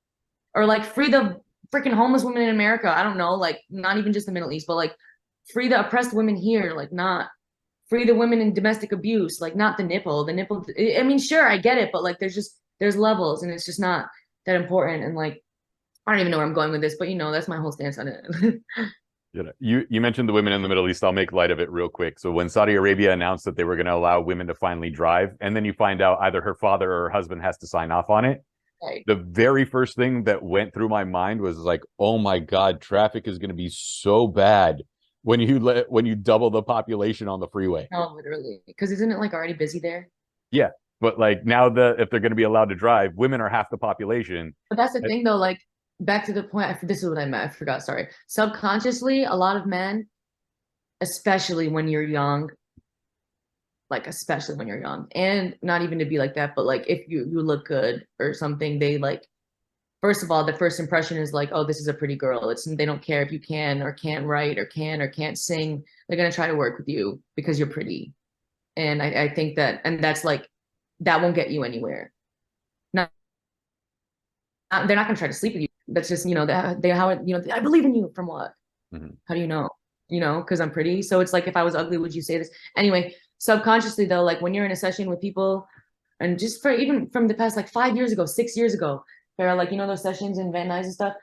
Or like free the freaking homeless women in America. I don't know, like not even just the Middle East, but like free the oppressed women here, like not free the women in domestic abuse, like not the nipple. The nipple, I mean, sure, I get it, but like there's levels, and it's just not that important. And like I don't even know where I'm going with this, but you know, that's my whole stance on it. You mentioned the women in the Middle East. I'll make light of it real quick. So when Saudi Arabia announced that they were going to allow women to finally drive, and then you find out either her father or her husband has to sign off on it, right, the very first thing that went through my mind was like, oh my God, traffic is going to be so bad when you double the population on the freeway. No, literally, because isn't it like already busy there? Yeah, but like now if they're going to be allowed to drive, women are half the population. But that's the thing though, like back to the point, this is what I meant, I forgot, sorry. Subconsciously, a lot of men, especially when you're young, and not even to be like that, but like if you look good or something, they like, first of all, the first impression is like, oh, this is a pretty girl. They don't care if you can or can't write or can't sing. They're gonna try to work with you because you're pretty. And I think that, and that's like, that won't get you anywhere. They're not gonna try to sleep with you. That's just, you know, I believe in you. From what? Mm-hmm. How do you know? You know, because I'm pretty. So it's like, if I was ugly, would you say this? Anyway, subconsciously though, like when you're in a session with people, and just for even from the past like 5 years ago, 6 years ago, Farrah, like, you know, those sessions in Van Nuys and stuff,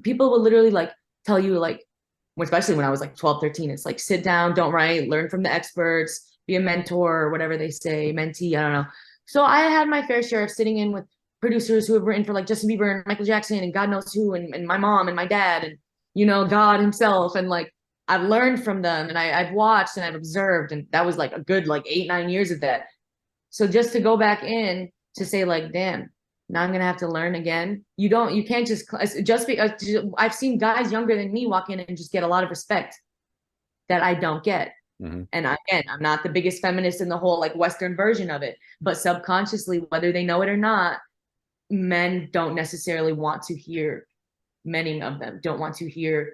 people will literally like tell you, like, especially when I was like 12, 13, it's like, sit down, don't write, learn from the experts, be a mentor, or whatever they say, mentee, I don't know. So I had my fair share of sitting in with producers who have written for like Justin Bieber and Michael Jackson and God knows who, and my mom and my dad and, you know, God himself. And like, I've learned from them, and I've watched and I've observed, and that was like a good like 8-9 years of that. So just to go back in to say like, damn, now I'm gonna have to learn again. You can't just be. I've seen guys younger than me walk in and just get a lot of respect that I don't get. Mm-hmm. And again, I'm not the biggest feminist in the whole like Western version of it, but subconsciously, whether they know it or not, men don't necessarily want to hear. Many of them don't want to hear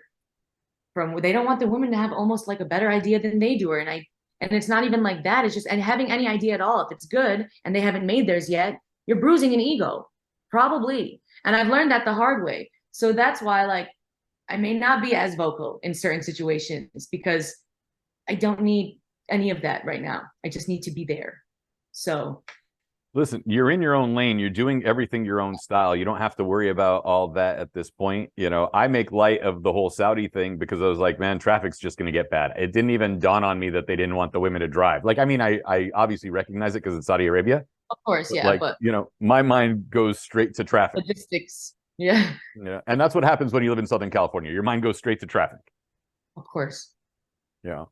they don't want the women to have almost like a better idea than they do, and And it's not even like that. It's just, and having any idea at all, if it's good and they haven't made theirs yet, you're bruising an ego, probably. And I've learned that the hard way. So that's why, like, I may not be as vocal in certain situations because I don't need any of that right now. I just need to be there. So listen, you're in your own lane. You're doing everything your own style. You don't have to worry about all that at this point. You know, I make light of the whole Saudi thing because I was like, man, traffic's just going to get bad. It didn't even dawn on me that they didn't want the women to drive. Like, I mean, I obviously recognize it because it's Saudi Arabia. of course, yeah, Like, but you know, my mind goes straight to traffic. logistics, yeah, Yeah. And that's what happens when you live in Southern California. Your mind goes straight to traffic. of course. Yeah.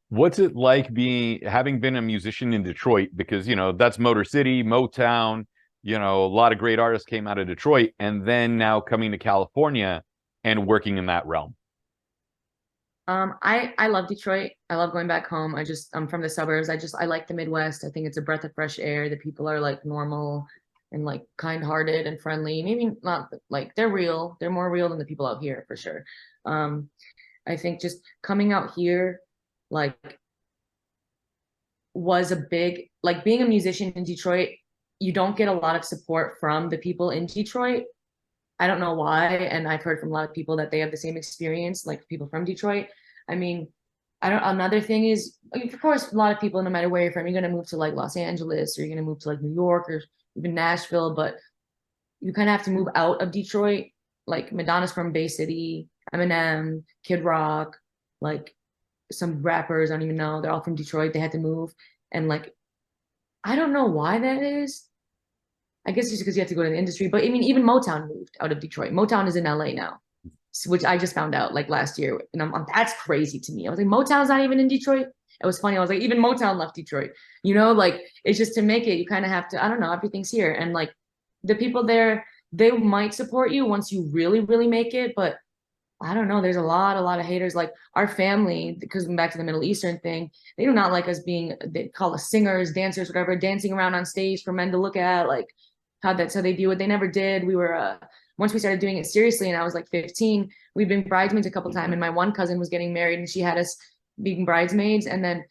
What's it like having been a musician in Detroit? Because, you know, that's Motor City, Motown, you know, a lot of great artists came out of Detroit, and then now coming to California and working in that realm. I love Detroit. I love going back home. I'm from the suburbs. I like the Midwest. I think it's a breath of fresh air. The people are like normal and like kind-hearted and friendly. Maybe not like they're real. They're more real than the people out here for sure. I think just coming out here, like, was a big, like, being a musician in Detroit, you don't get a lot of support from the people in Detroit. I don't know why, and I've heard from a lot of people that they have the same experience, like people from Detroit. I mean, another thing is, of course, a lot of people, no matter where you're from, you're gonna move to like Los Angeles, or you're gonna move to like New York or even Nashville, but you kind of have to move out of Detroit. Like Madonna's from Bay City, Eminem, Kid Rock, like some rappers, I don't even know, they're all from Detroit. They had to move. And like, I don't know why that is. I guess just because you have to go to the industry. But I mean, even Motown moved out of Detroit. Motown is in LA now, which I just found out like last year. And that's crazy to me. I was like, Motown's not even in Detroit. It was funny. I was like, even Motown left Detroit. You know, like, it's just, to make it, you kind of have to, I don't know, everything's here. And like, the people there, they might support you once you really, really make it. But I don't know. There's a lot of haters. Like our family, because back to the Middle Eastern thing, they do not like us being, they call us singers, dancers, whatever, dancing around on stage for men to look at. Like, that's how they view it. They never did. We were, once we started doing it seriously, and I was like 15, we've been bridesmaids a couple times. And my one cousin was getting married, and she had us being bridesmaids. And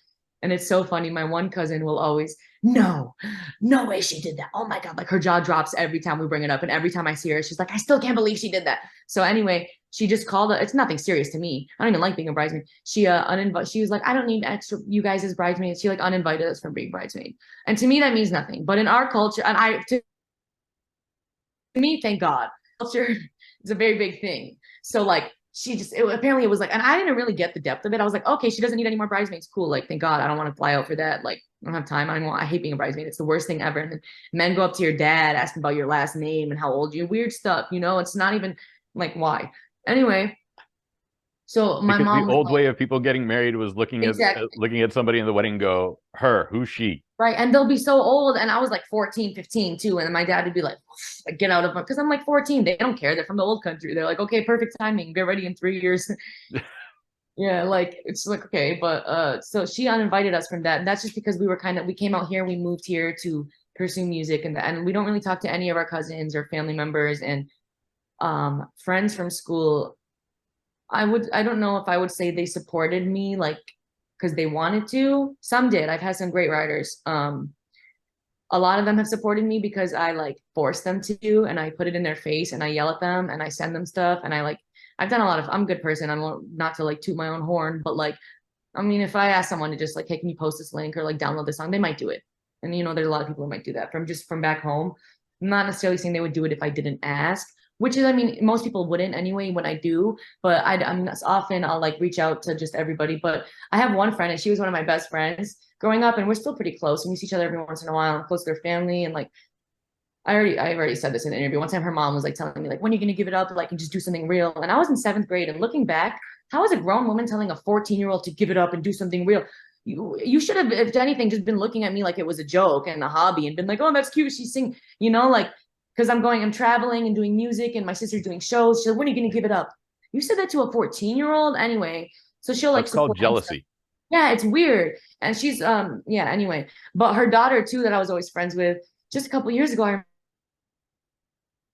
it's so funny. My one cousin will always, no way she did that. Oh my God. Like her jaw drops every time we bring it up. And every time I see her, she's like, I still can't believe she did that. So anyway, she just called it. It's nothing serious to me. I don't even like being a bridesmaid. She she was like, I don't need extra you guys as bridesmaids. She like uninvited us from being bridesmaid. And to me, that means nothing. But in our culture, and to me, thank God, culture is a very big thing. So like, apparently it was like, and I didn't really get the depth of it. I was like, okay, she doesn't need any more bridesmaids. Cool. Like, thank God, I don't want to fly out for that. Like, I don't have time. I hate being a bridesmaid. It's the worst thing ever. And then men go up to your dad, asking about your last name and how old you, weird stuff, you know, it's not even like, why? Anyway, so my mom, the old way of people getting married was looking at somebody in the wedding and go, who's she? Right. And they'll be so old. And I was like 14, 15 too. And my dad would be like, get out of it. Because I'm like 14. They don't care. They're from the old country. They're like, okay, perfect timing. Get ready in 3 years. Yeah, like, it's like, okay. But so she uninvited us from that. And that's just because we came out here, we moved here to pursue music, and we don't really talk to any of our cousins or family members and friends from school. I don't know if I would say they supported me, like, because they wanted to. Some did. I've had some great writers. A lot of them have supported me because I like force them to, and I put it in their face, and I yell at them, and I send them stuff, and I've done I'm a good person. I'm not to like toot my own horn, but like, I mean, if I ask someone to just like, hey, can you post this link or like download this song, they might do it. And you know, there's a lot of people who might do that from back home. I'm not necessarily saying they would do it if I didn't ask, which is, I mean, most people wouldn't anyway when I do, but I'm often I'll like reach out to just everybody. But I have one friend, and she was one of my best friends growing up, and we're still pretty close, and we see each other every once in a while. I'm close to their family, and like, I've already said this in the interview. One time her mom was like telling me like, when are you going to give it up? Like, and just do something real. And I was in 7th grade, and looking back, how is a grown woman telling a 14-year-old to give it up and do something real? You should have, if anything, just been looking at me like it was a joke and a hobby, and been like, oh, that's cute, she's singing, you know, like, because I'm traveling and doing music, and my sister's doing shows. She's like, when are you going to give it up? You said that to a 14-year-old? Anyway, so she'll like, it's called jealousy. Yeah, it's weird. And she's yeah, anyway. But her daughter too, that I was always friends with, just a couple years ago, I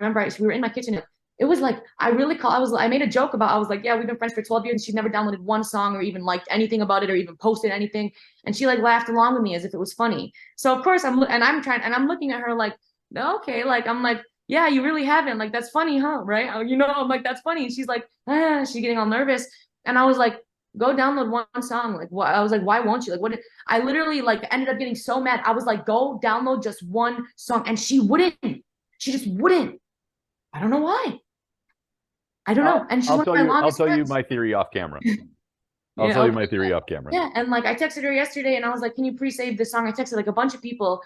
remember we were in my kitchen, it was like, I made a joke about, I was like, yeah, we've been friends for 12 years and she's never downloaded one song or even liked anything about it or even posted anything. And she like laughed along with me as if it was funny. So of course I'm looking at her like, okay, like, I'm like, yeah, you really haven't, like, that's funny, huh? Right? I'm like, that's funny. And she's like, she's getting all nervous. And I was like, go download one song. Like, what? I was like, why won't you? Like, what? I literally like ended up getting so mad. I was like, go download just one song. And she wouldn't. She just wouldn't. I don't know why. I don't know. And she's one of my longest I'll tell you friends. my theory off camera. I'll Yeah, tell you okay. my theory off camera. Yeah, and like I texted her yesterday and I was like, can you pre-save this song? I texted like a bunch of people.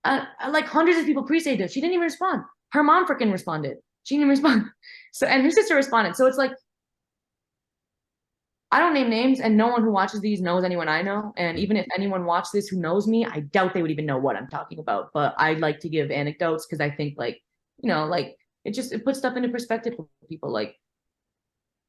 Like hundreds of people pre-saved it. She didn't even respond. Her mom freaking responded. She didn't even respond. So, and her sister responded. So it's like, I don't name names, and no one who watches these knows anyone I know. And even if anyone watched this who knows me, I doubt they would even know what I'm talking about. But I like to give anecdotes because I think like, like it puts stuff into perspective for people. Like,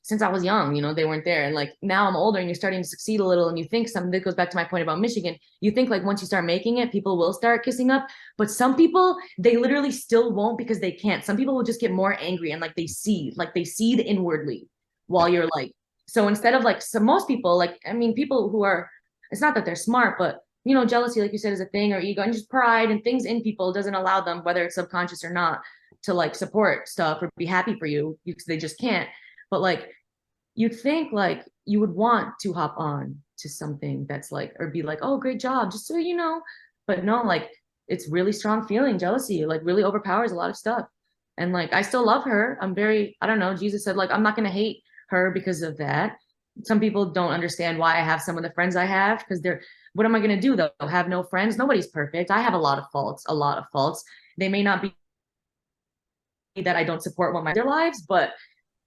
since I was young, they weren't there. And like now I'm older and you're starting to succeed a little and you think something that goes back to my point about Michigan. You think like once you start making it, people will start kissing up. But some people, they literally still won't because they can't. Some people will just get more angry and like they seethe inwardly while you're like, so instead of like, so most people, like, I mean, people who are, it's not that they're smart, but jealousy, like you said, is a thing, or ego and just pride and things in people doesn't allow them, whether it's subconscious or not, to like support stuff or be happy for you because they just can't. But like, you'd think like you would want to hop on to something that's like, or be like, oh, great job, just so you know. But no, like, it's really strong feeling. Jealousy like really overpowers a lot of stuff. And like, I still love her. I don't know, Jesus said like, I'm not going to hate her because of that. Some people don't understand why I have some of the friends I have, because what am I going to do though? Have no friends? Nobody's perfect. I have a lot of faults. They may not be that I don't support one of their lives, but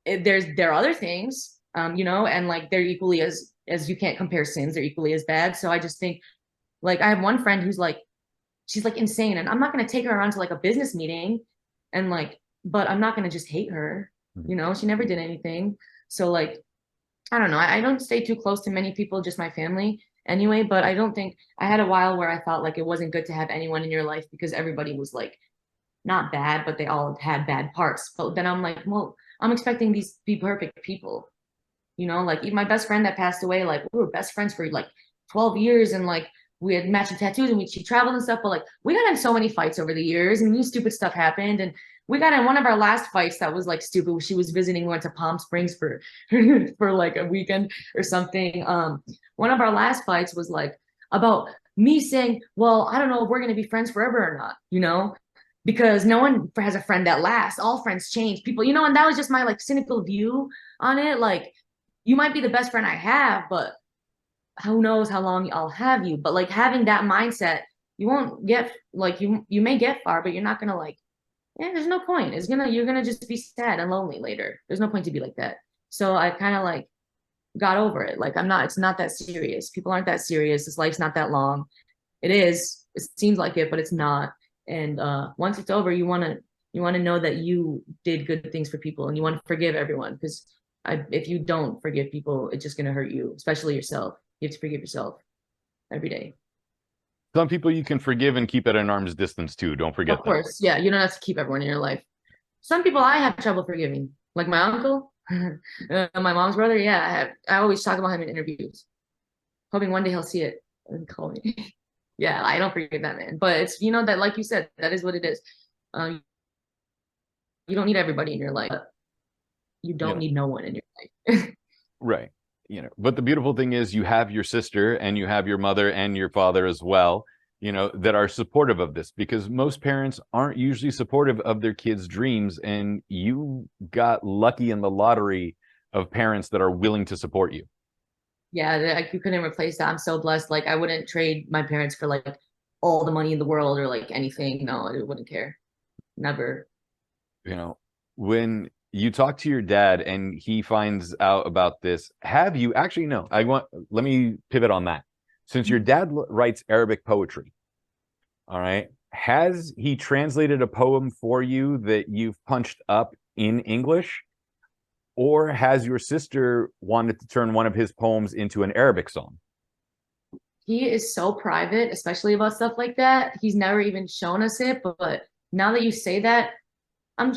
there are other things, and like they're equally as you can't compare sins, they're equally as bad. So I just think like I have one friend who's like, she's like insane, and I'm not going to take her around to like a business meeting and like, but I'm not going to just hate her. She never did anything. So like, I don't know. I don't stay too close to many people, just my family anyway. But I don't think I had a while where I thought like it wasn't good to have anyone in your life because everybody was like not bad, but they all had bad parts. But then I'm like, well, I'm expecting these to be perfect people. Like even my best friend that passed away, like we were best friends for like 12 years and like we had matching tattoos and she traveled and stuff, but like we got in so many fights over the years and new stupid stuff happened. And we got in one of our last fights that was like stupid. She was visiting, we went to Palm Springs for for like a weekend or something. One of our last fights was like about me saying, well, I don't know if we're going to be friends forever or not, because no one has a friend that lasts. All friends change. People, and that was just my like cynical view on it. Like, you might be the best friend I have, but who knows how long I'll have you. But like having that mindset, you won't get like you may get far, but you're not gonna like, there's no point. You're gonna just be sad and lonely later. There's no point to be like that. So I kind of like got over it. Like it's not that serious. People aren't that serious. This life's not that long. It is. It seems like it, but it's not. And once it's over, you want to know that you did good things for people and you want to forgive everyone, because if you don't forgive people, it's just going to hurt you, especially yourself. You have to forgive yourself every day. Some people you can forgive and keep at an arm's distance too. Don't forget Of course, yeah, you don't have to keep everyone in your life. Some people I have trouble forgiving, like my uncle, my mom's brother. Yeah, I always talk about him in interviews, hoping one day he'll see it and call me. Yeah, I don't forget that man. But it's, that, like you said, that is what it is. You don't need everybody in your life. You don't need no one in your life. Right. But the beautiful thing is you have your sister and you have your mother and your father as well, that are supportive of this, because most parents aren't usually supportive of their kids' dreams. And you got lucky in the lottery of parents that are willing to support you. Yeah, you couldn't replace that. I'm so blessed. Like I wouldn't trade my parents for like all the money in the world or like anything. No, I wouldn't care. Never. When you talk to your dad and he finds out about this, have you actually, no, let me pivot on that. Since your dad writes Arabic poetry, all right, has he translated a poem for you that you've punched up in English? Or has your sister wanted to turn one of his poems into an Arabic song? He is so private, especially about stuff like that. He's never even shown us it. But now that you say that,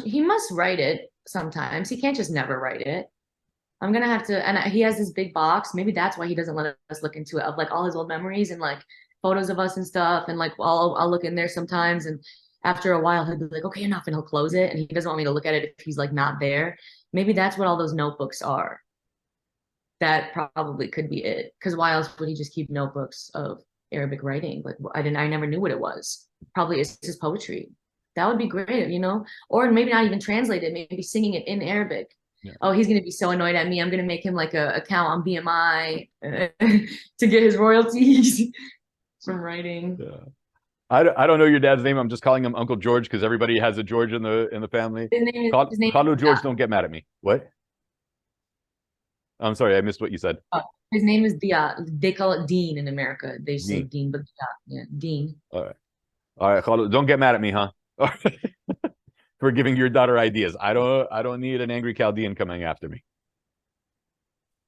he must write it sometimes. He can't just never write it. I'm gonna have to, and he has this big box. Maybe that's why he doesn't let us look into it, of like all his old memories and like photos of us and stuff. And like I'll look in there sometimes, and after a while he'll be like, okay, enough, and he'll close it. And he doesn't want me to look at it if he's like not there. Maybe that's what all those notebooks are. That probably could be it. Because why else would he just keep notebooks of Arabic writing? Like I never knew what it was. Probably it's his poetry. That would be great, you know? Or maybe not even translate it, maybe singing it in Arabic. Yeah. Oh, he's gonna be so annoyed at me. I'm gonna make him like a account on BMI to get his royalties from writing. Yeah. I don't know your dad's name. I'm just calling him Uncle George because everybody has a George in the family. His name Call George, don't get mad at me. What? I'm sorry, I missed what you said. His name is Dia. They call it Dean in America. They say Dean, but yeah, Dean. All right, don't get mad at me, huh? For giving your daughter ideas. I don't need an angry Chaldean coming after me.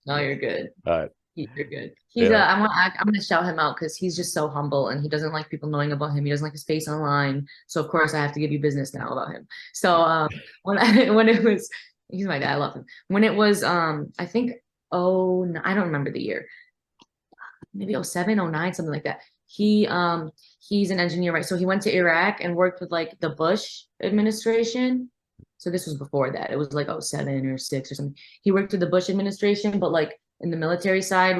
No, you're good. All right. You're good. He's I'm gonna shout him out because he's just so humble and he doesn't like people knowing about him. He doesn't like his face online. So of course I have to give you business now about him. So when it was, he's my dad, I love him. When it was I think I don't remember the year. Maybe 07, 09, something like that. He's an engineer, right? So he went to Iraq and worked with like the Bush administration. So this was before that. It was like 07 or 06 or something. He worked with the Bush administration, but like in the military side,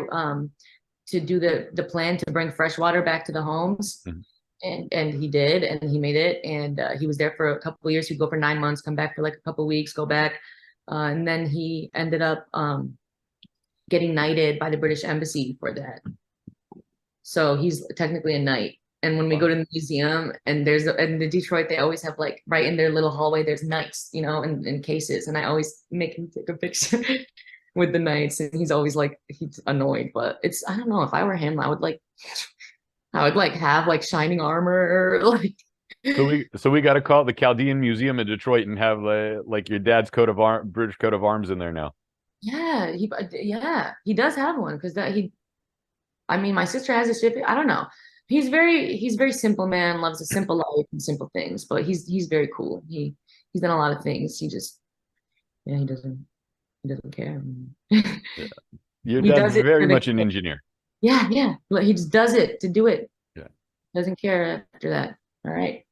to do the plan to bring fresh water back to the homes. Mm-hmm. And he did, and he made it. And he was there for a couple of years. He'd go for 9 months, come back for like a couple of weeks, go back. And then he ended up getting knighted by the British Embassy for that. So he's technically a knight. And when we go to the museum, and in the Detroit, they always have like right in their little hallway, there's knights, you know, in cases. And I always make him take a picture with the knights. And he's always like, he's annoyed, but I don't know, if I were him, I would like have like shining armor or like. So we got to call the Chaldean Museum in Detroit and have like your dad's British coat of arms in there now. Yeah, he does have one because I mean, my sister has a ship. I don't know. He's very simple man, loves a simple life and simple things, but he's very cool. He's done a lot of things. He doesn't care. Yeah. Your dad's very much an engineer. Yeah. He just does it to do it. Yeah. Doesn't care after that. All right.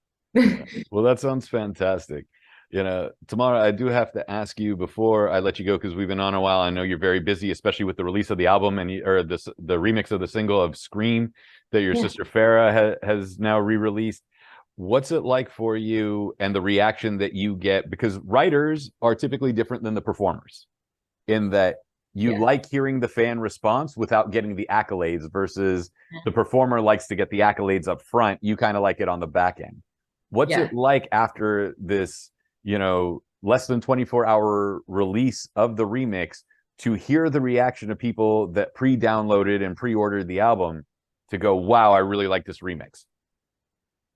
Well, that sounds fantastic. You know, Tamara, I do have to ask you before I let you go, because we've been on a while. I know you're very busy, especially with the release of the album or the remix of the single of Scream that your sister Farrah has now re-released. What's it like for you and the reaction that you get? Because writers are typically different than the performers in that you like hearing the fan response without getting the accolades versus the performer likes to get the accolades up front. You kind of like it on the back end. What's it like after this, you know, less than 24-hour release of the remix to hear the reaction of people that pre-downloaded and pre-ordered the album to go, wow, I really like this remix?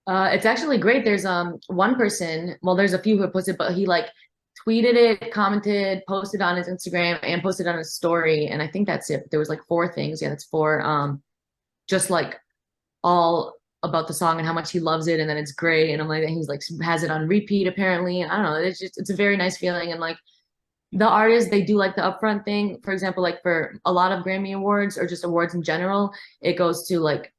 It's actually great. There's one person, well, there's a few who have posted, but he like tweeted it, commented, posted on his Instagram, and posted on his story. And I think that's it. There was like 4 things. Yeah, that's 4. Just like all about the song and how much he loves it and then it's great. And I'm like, he's like has it on repeat apparently. I don't know. It's a very nice feeling. And like the artists, they do like the upfront thing. For example, like for a lot of Grammy Awards or just awards in general, it goes to like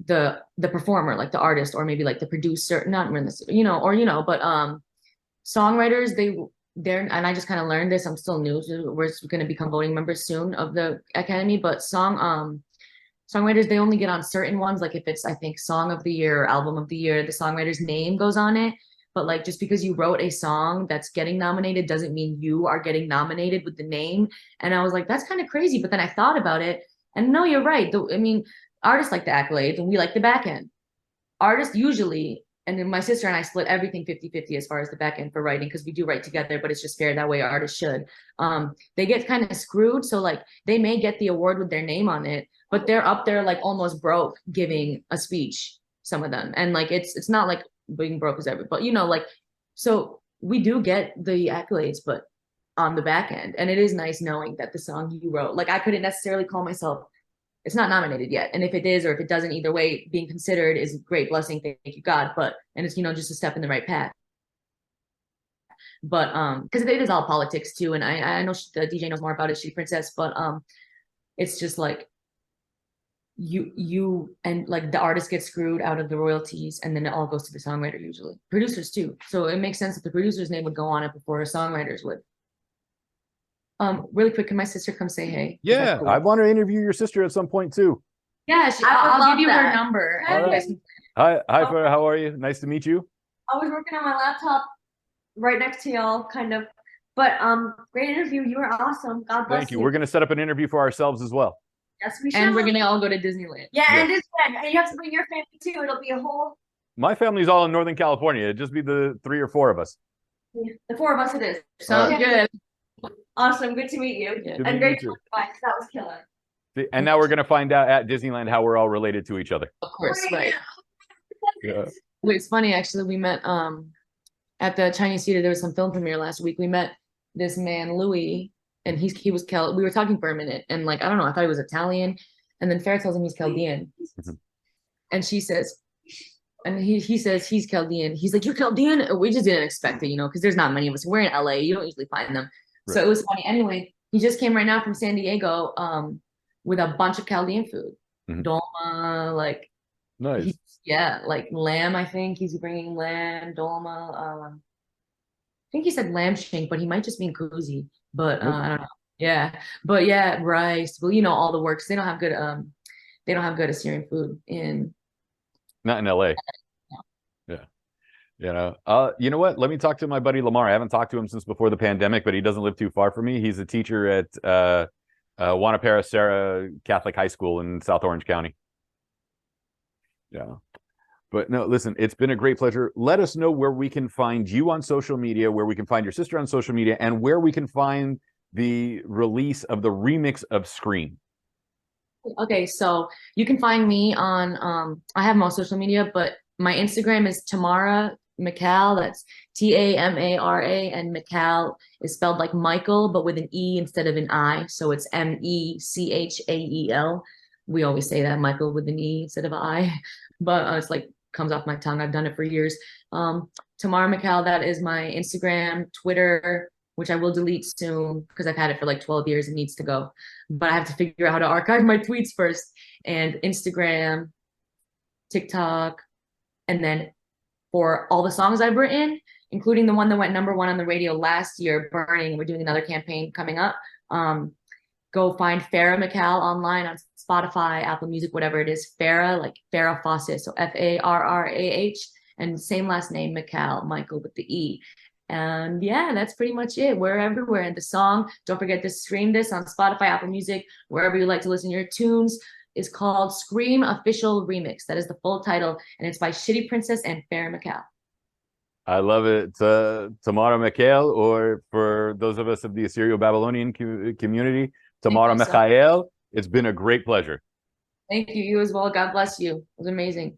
the performer, like the artist, or maybe like the producer, not really, you know, or, you know, but songwriters, they're, and I just kind of learned this. I'm still new. We're going to become voting members soon of the Academy, but songwriters, they only get on certain ones. Like if it's, I think, Song of the Year or Album of the Year, the songwriter's name goes on it. But like just because you wrote a song that's getting nominated doesn't mean you are getting nominated with the name. And I was like, that's kind of crazy. But then I thought about it, and no, you're right. I mean, artists like the accolades and we like the back end. Artists usually, and then my sister and I split everything 50-50 as far as the back end for writing, because we do write together, but it's just fair that way artists should. They get kind of screwed. So like they may get the award with their name on it, but they're up there like almost broke giving a speech, some of them. And like it's not like being broke is everything, but you know, like, so we do get the accolades, but on the back end. And it is nice knowing that the song you wrote, like I couldn't necessarily call myself, it's not nominated yet. And if it is, or if it doesn't, either way, being considered is a great blessing. Thank you, God. And it's, you know, just a step in the right path. But because it is all politics too, and I know the DJ knows more about it, Sh-tty Princess, but it's just like you and like the artist gets screwed out of the royalties, and then it all goes to the songwriter, usually producers too. So it makes sense that the producer's name would go on it before a songwriter's would. Really quick, can my sister come say hey? Is that Yeah, cool? I want to interview your sister at some point too. Yeah, I'll give you her number. All right. Hi, Farrah, how are you? Nice to meet you. I was working on my laptop right next to y'all, kind of. But great interview. You were awesome. God bless Thank you. We're going to set up an interview for ourselves as well. Yes, we should. And we're gonna all go to Disneyland. Yeah, Yes. and Disneyland. And you have to bring your family too. It'll be a whole. My family's all in Northern California. It'd just be the 3 or 4 of us. The 4 of us it is. Sounds good. Awesome. Good to meet you. Yeah. Good And meeting great you to meet you. That was killer. And now we're going to find out at Disneyland how we're all related to each other. Of course, right. Yeah. Wait, it's funny actually. We met at the Chinese Theater. There was some film premiere last week. We met this man Louis, and he was we were talking for a minute, and like I don't know, I thought he was Italian, and then Farrah tells him he's Chaldean, and she says, and he says he's Chaldean. He's like, you're Chaldean? We just didn't expect it, you know, because there's not many of us. We're in LA. You don't usually find them. Right. So it was funny. Anyway, he just came right now from San Diego with a bunch of Chaldean food, dolma, like. Nice. Yeah, like lamb, I think he's bringing lamb, dolma. I think he said lamb shank, but he might just mean kuzi. But I don't know. Yeah, but yeah, rice. Well, you know all the works. They don't have good Assyrian food in. Not in LA. Yeah. You know what? Let me talk to my buddy Lamar. I haven't talked to him since before the pandemic, but he doesn't live too far from me. He's a teacher at Wanapara Sarah Catholic High School in South Orange County. Yeah. But no, listen, it's been a great pleasure. Let us know where we can find you on social media, where we can find your sister on social media, and where we can find the release of the remix of Scream. Okay, so you can find me on I have them on social media, but my Instagram is Tamara Mechael. That's Tamara, and Mechael is spelled like Michael, but with an E instead of an I. So it's Mechael. We always say that, Michael with an E instead of an I, but it's like comes off my tongue. I've done it for years. Tamara Mechael, that is my Instagram, Twitter, which I will delete soon because I've had it for like 12 years. It needs to go, but I have to figure out how to archive my tweets first. And Instagram, TikTok, and then for all the songs I've written, including the one that went #1 on the radio last year, Burning. We're doing another campaign coming up. Go find Farrah Mechael online on Spotify, Apple Music, whatever it is. Farrah, like Farrah Fawcett, so Farrah, and same last name, Mechael, Michael with the E. And yeah, that's pretty much it. We're everywhere. And the song, don't forget to stream this on Spotify, Apple Music, wherever you like to listen to your tunes, is called Scream Official Remix. That is the full title, and it's by Sh-tty Princess and Farrah Mechael. I love it. Tamara Mechael, or for those of us of the Assyrio-Babylonian community, Tamara Mechael. It's been a great pleasure. Thank you. You as well. God bless you. It was amazing.